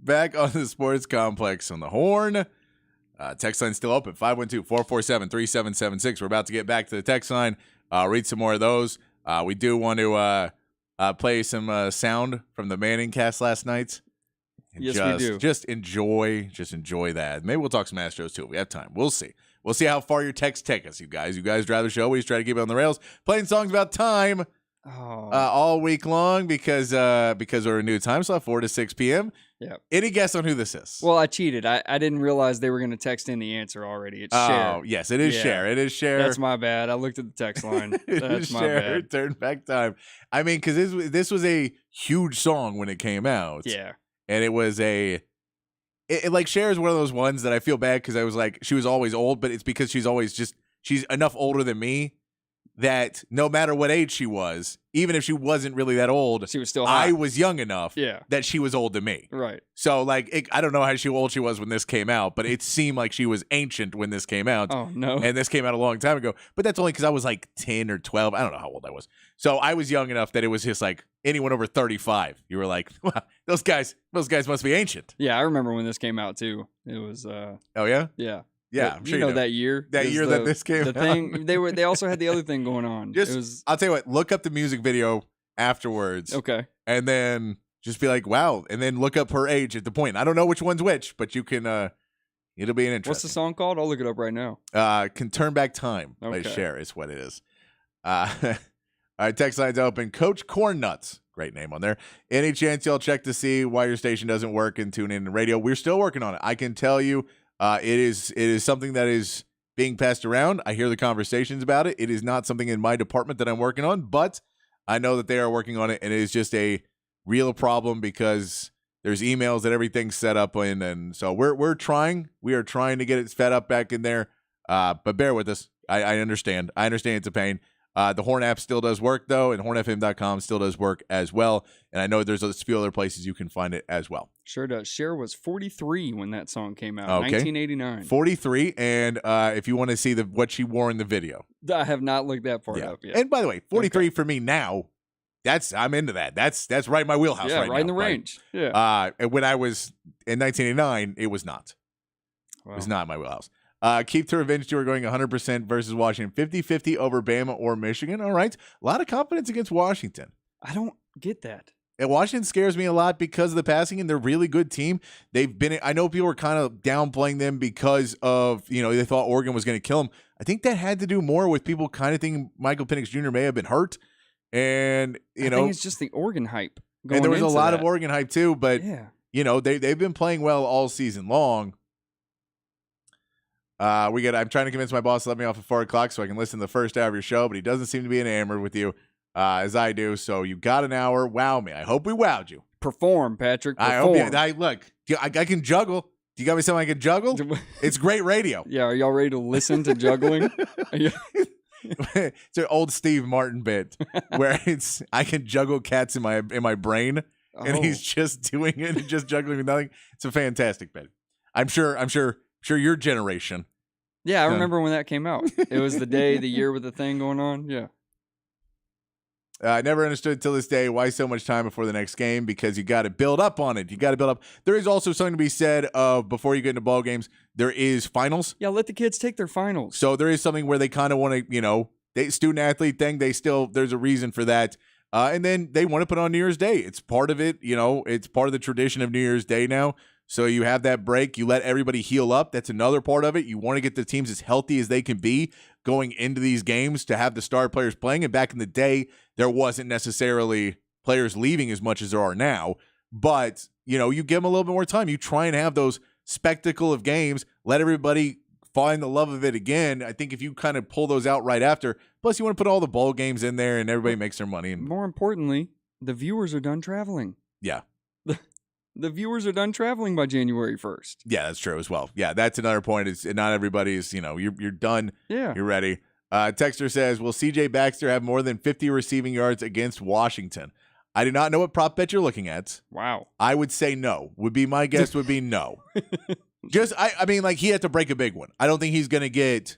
Back on the Sports Complex on the Horn. Text line still open, 512-447-3776. We're about to get back to the text line. Read some more of those. We do want to play some sound from the Manning cast last night. And Yes, we do. Just enjoy that. Maybe we'll talk some Astros too if we have time. We'll see. We'll see how far your texts take us, you guys. You guys drive the show. We just try to keep it on the rails. Playing songs about time all week long because we're a new time slot, 4 to 6 p.m. Yeah. Any guess on who this is? Well, I cheated. I didn't realize they were going to text in the answer already. It's Cher. Oh, yes, it is Yeah. Cher. It is Cher. That's my bad. I looked at the text line. It That's is my Cher. bad. Turn back time. I mean, because this was a huge song when it came out. Yeah. And it was like Cher is one of those ones that I feel bad because I was like, she was always old, but it's because she's enough older than me that no matter what age she was, even if she wasn't really that old, She was still hot. I was young enough Yeah. that she was old to me. Right. So like, I don't know how old she was when this came out, but it seemed like she was ancient when this came out. Oh, no. And this came out a long time ago. But that's only because I was like 10 or 12. I don't know how old I was. So I was young enough that it was just like anyone over 35. You were like, wow, those guys must be ancient. Yeah, I remember when this came out, too. It was, Oh, yeah? yeah. Yeah, But I'm sure you know do. that year. That is year that this came the out. thing they also had the other thing going on. Just, It was I'll tell you what, look up the music video afterwards. okay. And then just be like, wow. And then look up her age at the point. I don't know which one's which, but you can, it'll be an interesting. What's the song called? I'll look it up right now. Can Turn Back Time by Okay. Cher is what it is. All right, text line's open. Coach Corn Nuts. Great name on there. Any chance y'all check to see why your station doesn't work and tune in to radio? We're still working on it. I can tell you it is something that is being passed around. I hear the conversations about it. It is not something in my department that I'm working on, but I know that they are working on it, and it is just a real problem because there's emails that everything's set up in, and so we're trying. We are trying to get it fed up back in there, but bear with us. I understand. I understand it's a pain. The Horn app still does work, though, and hornfm.com still does work as well. And I know there's a few other places you can find it as well. Sure does. Cher was 43 when that song came out. Okay. 1989. 43, and if you want to see what she wore in the video. I have not looked that far Yeah. up yet. And by the way, 43 for me now, I'm into that. That's right in my wheelhouse yeah, right now. in the range. Yeah. And when I was in 1989, it was not. Wow. It was not my wheelhouse. Keep to Revenge Tour going 100% versus Washington. 50-50 over Bama or Michigan. All right. A lot of confidence against Washington. I don't get that. And Washington scares me a lot because of the passing, and they're a really good team. I know people were kind of downplaying them because of, they thought Oregon was going to kill them. I think that had to do more with people kind of thinking Michael Penix Jr. may have been hurt. And, I think it's just the Organ hype. and there was a into lot that. of Oregon hype too, but, Yeah. they've been playing well all season long. I'm trying to convince my boss to let me off at 4 o'clock so I can listen to the first hour of your show, but he doesn't seem to be enamored with you as I do. So you got an hour. Wow me. I hope we wowed you. Perform, Patrick. I hope Perform. look, I can juggle. Do you got me something I can juggle? It's great radio. Yeah, are y'all ready to listen to juggling? It's an old Steve Martin bit where I can juggle cats in my brain, and Oh. he's just doing it and just juggling with nothing. It's a fantastic bit. I'm sure your generation. Yeah, I remember when that came out. It was the year with the thing going on. Yeah. I never understood till this day why so much time before the next game, because you got to build up on it. You got to build up. There is also something to be said of before you get into ball games, there is finals. Yeah, let the kids take their finals. So there is something where they kind of want to, student athlete thing. There's a reason for that. And then they want to put on New Year's Day. It's part of it. It's part of the tradition of New Year's Day now. So you have that break. You let everybody heal up. That's another part of it. You want to get the teams as healthy as they can be going into these games to have the star players playing. And back in the day, there wasn't necessarily players leaving as much as there are now. But, you give them a little bit more time. You try and have those spectacle of games. Let everybody find the love of it again. I think if you kind of pull those out right after, plus you want to put all the bowl games in there and everybody makes their money. And More importantly, the viewers are done traveling. yeah. The viewers are done traveling by January 1st. Yeah, that's true as well. Yeah, that's another point. Is not everybody's, you're done. Yeah. You're ready. Texter says, will CJ Baxter have more than 50 receiving yards against Washington? I do not know what prop bet you're looking at. Wow. I would say no. My guess would be no. I mean, he had to break a big one. I don't think he's going to get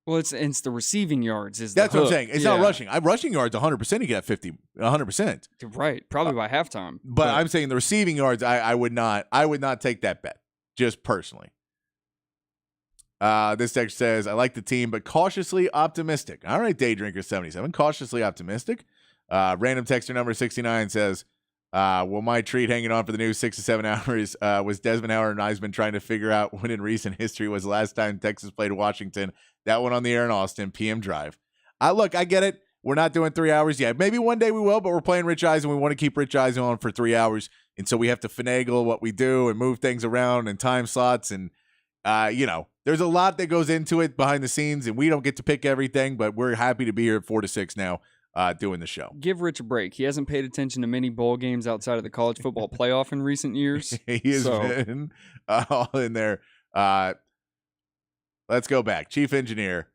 Well, it's the receiving yards. That's what I'm saying. It's not rushing. Rushing yards 100%. He got 100%. Right, probably by halftime. But I'm saying the receiving yards, I would not take that bet, just personally. This text says, I like the team, but cautiously optimistic. All right, Daydrinker77, cautiously optimistic. Random texter number 69 says, well, my treat hanging on for the news 6 to 7 hours was Desmond Howard and Eisman trying to figure out when in recent history was the last time Texas played Washington. That one on the air in Austin, PM Drive. Look, I get it. We're not doing 3 hours yet. Maybe one day we will, but we're playing Rich Eisen. We want to keep Rich Eisen on for 3 hours. And so we have to finagle what we do and move things around and time slots. And, there's a lot that goes into it behind the scenes, and we don't get to pick everything, but we're happy to be here at 4 to 6 now doing the show. Give Rich a break. He hasn't paid attention to many bowl games outside of the college football playoff in recent years. He has been all in there. Let's go back. Chief Engineer.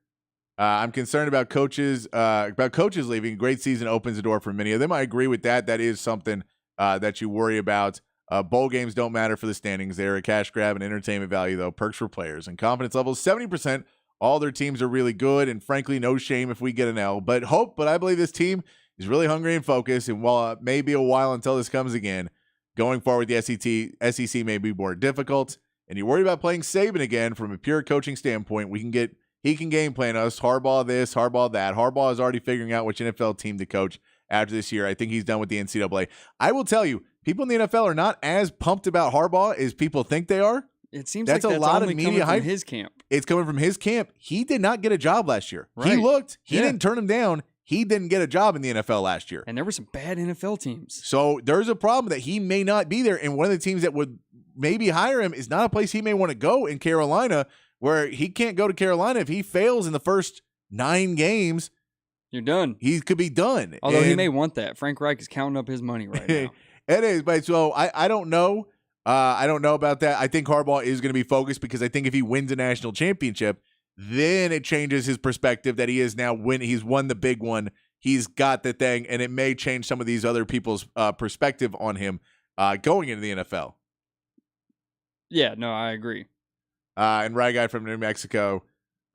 I'm concerned about coaches leaving. Great season opens the door for many of them. I agree with that. That is something that you worry about. Bowl games don't matter for the standings. They're a cash grab and entertainment value, though. Perks for players. And confidence levels, 70%. All their teams are really good, and frankly, no shame if we get an L. But I believe this team is really hungry and focused, and while it may be a while until this comes again, going forward, the SEC may be more difficult. And you worry about playing Saban again from a pure coaching standpoint. He can game plan us, Harbaugh this, Harbaugh that. Harbaugh is already figuring out which NFL team to coach after this year. I think he's done with the NCAA. I will tell you, people in the NFL are not as pumped about Harbaugh as people think they are. It seems that's like that's a lot of media hype. From his camp. It's coming from his camp. He did not get a job last year. Right. He didn't turn him down. He didn't get a job in the NFL last year. And there were some bad NFL teams. So there's a problem that he may not be there. And one of the teams that would maybe hire him is not a place he may want to go in Carolina, where he can't go to Carolina. If he fails in the first 9 games, you're done. He could be done. Although he may want that. Frank Reich is counting up his money right now. It is. But so I don't know. I don't know about that. I think Harbaugh is going to be focused because I think if he wins a national championship, then it changes his perspective that he is now he's won the big one. He's got the thing, and it may change some of these other people's perspective on him going into the NFL. Yeah, no, I agree. And Rye Guy from New Mexico,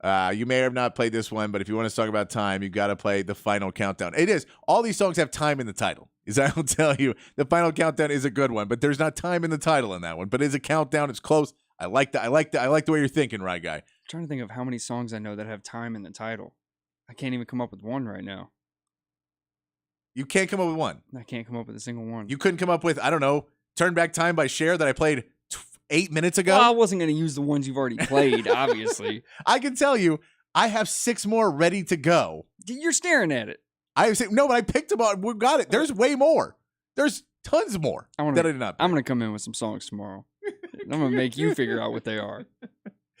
you may have not played this one, but if you want to talk about time, you've got to play the Final Countdown. It is. All these songs have time in the title. As I will tell you, the Final Countdown is a good one, but there's not time in the title in that one. But it's a countdown. It's close. I like that. I like the way you're thinking, Rye Guy. I'm trying to think of how many songs I know that have time in the title. I can't even come up with one right now. You can't come up with one. I can't come up with a single one. You couldn't come up with, I don't know, Turn Back Time by Cher that I played 8 minutes ago? Well, I wasn't going to use the ones you've already played, obviously. I can tell you, I have 6 more ready to go. You're staring at it. No, but I picked them up. We got it. There's way more. There's tons more that I did not pick. I'm going to come in with some songs tomorrow. I'm going to make you figure out what they are.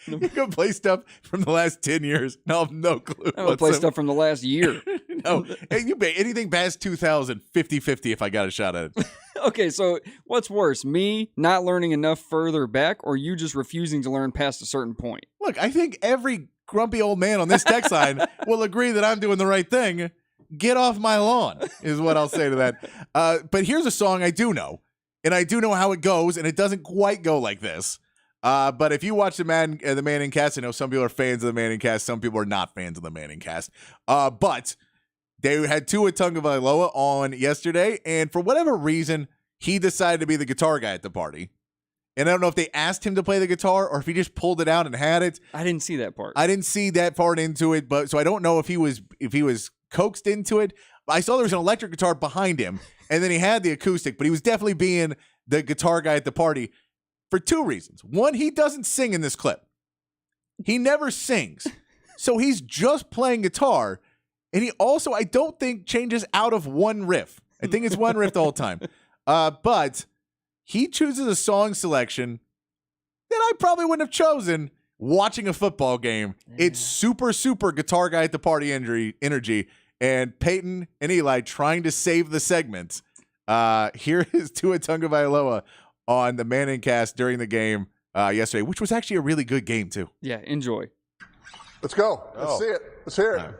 You're going to play stuff from the last 10 years. No, I have no clue. I'm going to play stuff from the last year. No, hey, anything past 2000, 50-50 if I got a shot at it. Okay, so what's worse, me not learning enough further back or you just refusing to learn past a certain point? Look, I think every grumpy old man on this text line will agree that I'm doing the right thing. Get off my lawn is what I'll say to that. But here's a song I do know, and I do know how it goes, and it doesn't quite go like this. But if you watch the Manning cast, I know some people are fans of the Manning cast, some people are not fans of the Manning cast. But they had Tua Tagovailoa on yesterday, and for whatever reason, he decided to be the guitar guy at the party. And I don't know if they asked him to play the guitar or if he just pulled it out and had it. I didn't see that part. I didn't see that part into it, but so I don't know if he was coaxed into it. I saw there was an electric guitar behind him, and then he had the acoustic, but he was definitely being the guitar guy at the party for 2 reasons. One, he doesn't sing in this clip. He never sings. So he's just playing guitar, and he also, I don't think, changes out of one riff. I think it's one riff the whole time. But he chooses a song selection that I probably wouldn't have chosen watching a football game. Yeah. It's super, super guitar guy at the party energy. And Peyton and Eli trying to save the segment. Here is Tua Tagovailoa on the Manning cast during the game yesterday, which was actually a really good game, too. Yeah, enjoy. Let's go. Let's see it. Let's hear it.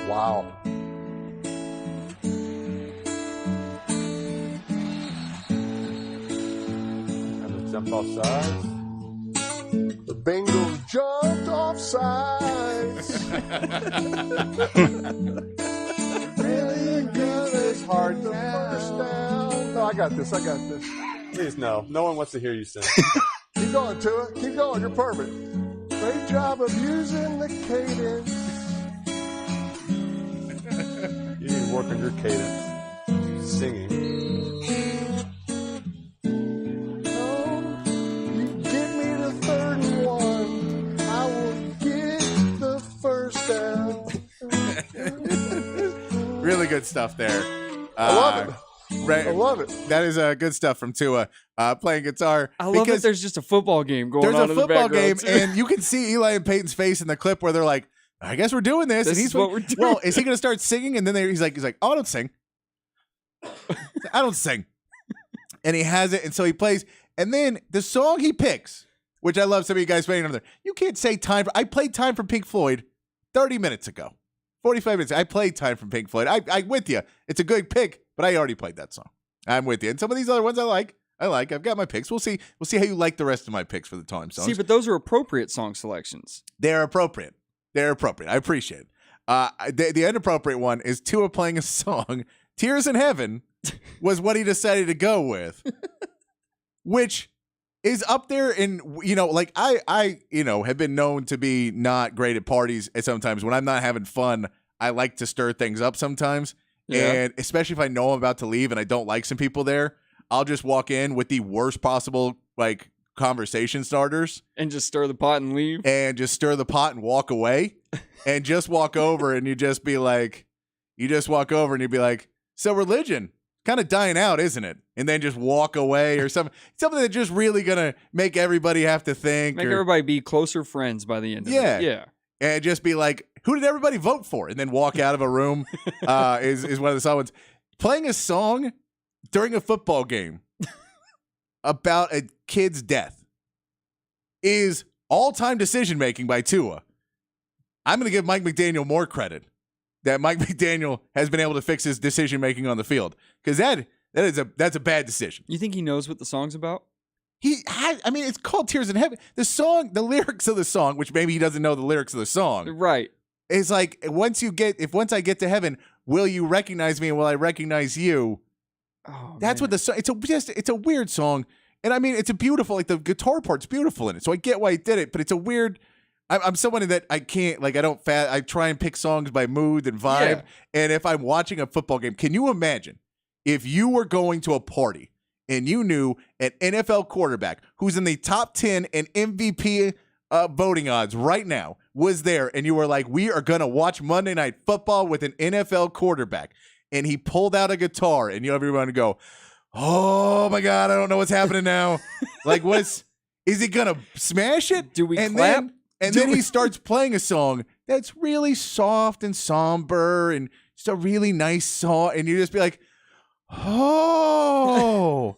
Wow. Jumped off sides. The Bengals jumped off sides. Really good. It's hard the first down. No, I got this. Please, no. No one wants to hear you sing. Keep going, Tua. Keep going. You're perfect. Great job of using the cadence. You need to work on your cadence. Singing. Oh, you give me the 3rd and 1. I will get the first down. Really good stuff there. I love it. Right, I love it. that is good stuff from Tua playing guitar. I love that there's just a football game going on there's a in the football game, background, too. and you can see Eli and Peyton's face in the clip where they're like, "I guess we're doing this." This and he's is what we're doing. Well, is he going to start singing? And then he's like, "Oh, I don't sing. I don't sing." And he has it, and so he plays. And then the song he picks, which I love some of you guys playing over there. You can't say Time. I played Time from Pink Floyd 30 minutes ago. 45 minutes. I played Time from Pink Floyd. I'm with you. It's a good pick, but I already played that song. I'm with you. And some of these other ones I like. I've got my picks. We'll see how you like the rest of my picks for the Time songs. See, but those are appropriate song selections. They're appropriate. I appreciate it. The inappropriate one is Tua playing a song. Tears in Heaven was what he decided to go with, which is up there in, like I have been known to be not great at parties. And sometimes when I'm not having fun, I like to stir things up sometimes. Yeah. And especially if I know I'm about to leave and I don't like some people there, I'll just walk in with the worst possible conversation starters And just stir the pot and leave. and just stir the pot and walk away and just walk over and you'd be like, so religion kind of dying out, isn't it? And then just walk away or something that's just really going to make everybody have to think. Make everybody be closer friends by the end of it. Yeah. And just be like, who did everybody vote for? And then walk out of a room is one of the songs. Playing a song during a football game about a kid's death is all-time decision-making by Tua. I'm going to give Mike McDaniel more credit that Mike McDaniel has been able to fix his decision-making on the field, because that's a bad decision. You think he knows what the song's about? It's called Tears in Heaven. The lyrics of the song, which maybe he doesn't know the lyrics of the song, Right. is like, once I get to heaven, will you recognize me and will I recognize you? Oh, That's man. what the song. It's a weird song, and it's a beautiful. Like the guitar part's beautiful in it, so I get why he did it. But it's a weird. I'm someone that I can't I try and pick songs by mood and vibe. Yeah. And if I'm watching a football game, can you imagine if you were going to a party and you knew an NFL quarterback who's in the top 10 in MVP voting odds right now was there, and you were like, we are going to watch Monday Night Football with an NFL quarterback, and he pulled out a guitar, and everyone would go, oh my God, I don't know what's happening now. Is he going to smash it? Do we and clap? Then he starts playing a song that's really soft and somber and just a really nice song, and you just be like, oh.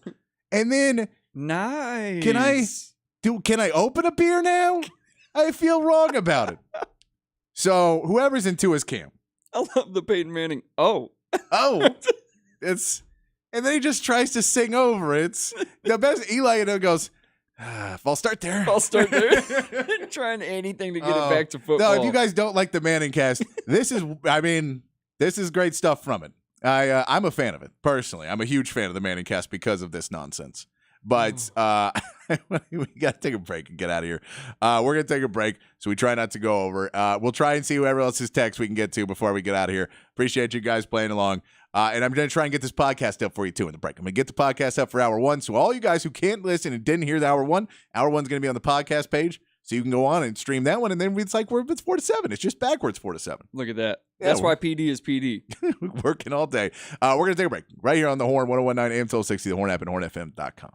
And then Nice. can I open a beer now? I feel wrong about it. So whoever's into his camp. I love the Peyton Manning. Oh. And then he just tries to sing over it. It's the best. Eli goes, if I'll start there. I'll start there. Trying anything to get it back to football. No, if you guys don't like the Manning cast, this is great stuff from it. I'm a fan of it personally. I'm a huge fan of the Manning cast because of this nonsense. But we got to take a break and get out of here. We're going to take a break, so we try not to go over. We'll try and see whoever else's text we can get to before we get out of here. Appreciate you guys playing along. And I'm going to try and get this podcast up for you, too, in the break. I'm going to get the podcast up for Hour 1. So all you guys who can't listen and didn't hear the Hour 1, Hour 1's going to be on the podcast page. So you can go on and stream that one. And then it's 4 to 7. It's just backwards 4 to 7. Look at that. Yeah, That's why PD is PD. Working all day. We're going to take a break right here on the Horn, 1019 AM 1260, the Horn app, and hornfm.com.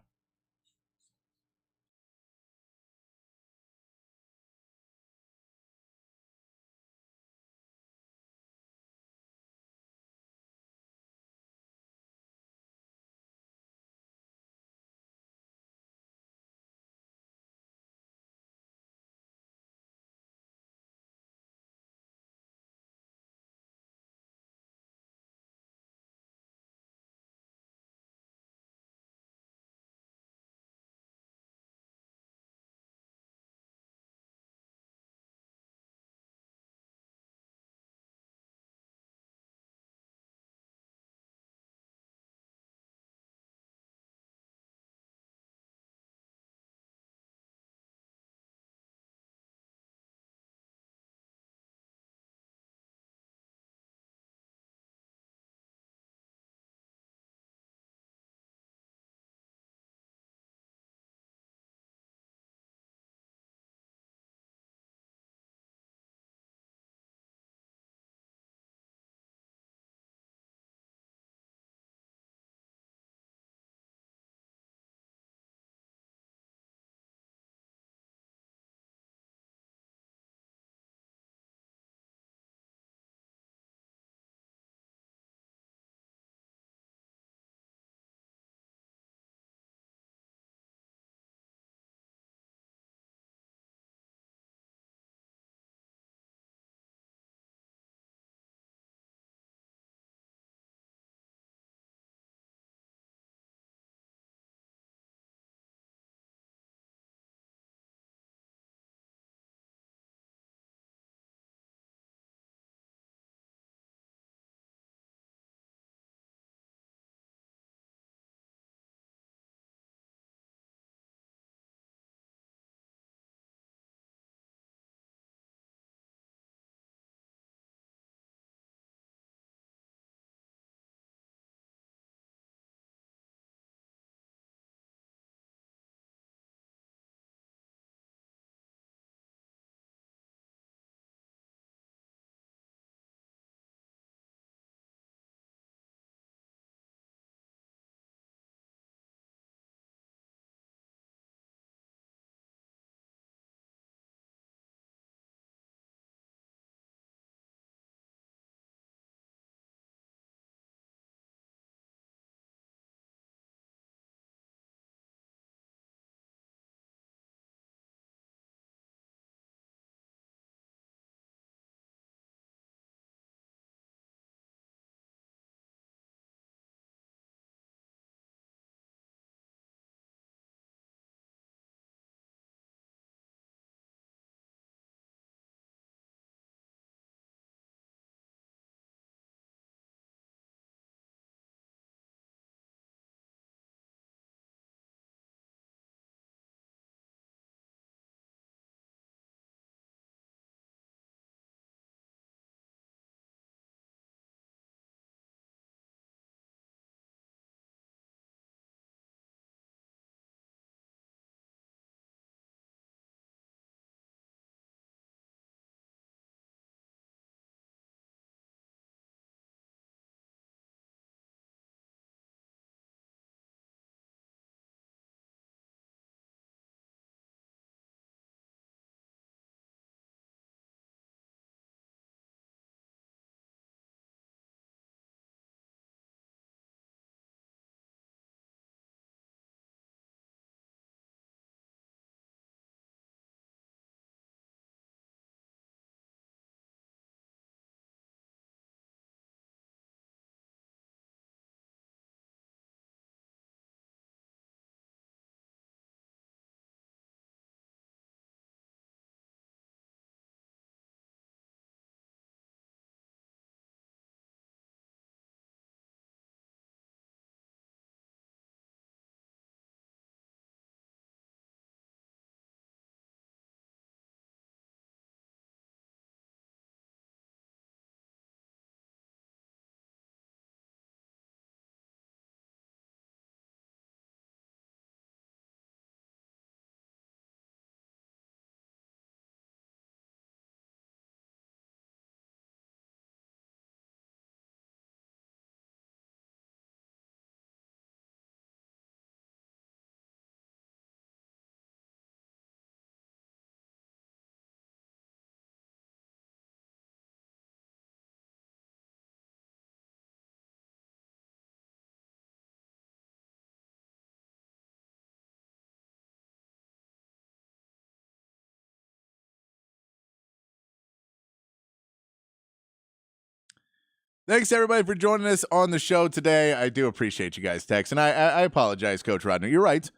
Thanks, everybody, for joining us on the show today. I do appreciate you guys texting. I apologize, Coach Rodner. You're right.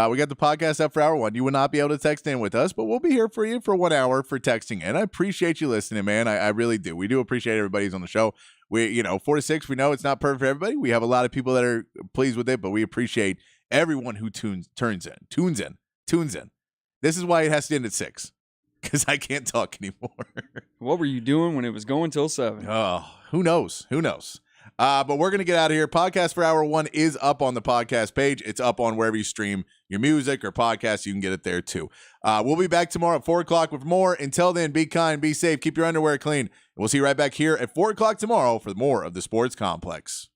We got the podcast up for hour 1. You will not be able to text in with us, but we'll be here for you for 1 hour for texting in. I appreciate you listening, man. I really do. We do appreciate everybody who's on the show. 4 to 6, we know it's not perfect for everybody. We have a lot of people that are pleased with it, but we appreciate everyone who tunes in. This is why it has to end at 6, because I can't talk anymore. What were you doing when it was going till 7? Oh, who knows? But we're going to get out of here. Podcast for hour 1 is up on the podcast page. It's up on wherever you stream your music or podcasts. You can get it there too. We'll be back tomorrow at 4 o'clock with more. Until then, be kind, be safe, keep your underwear clean. And we'll see you right back here at 4 o'clock tomorrow for more of the Sports Complex.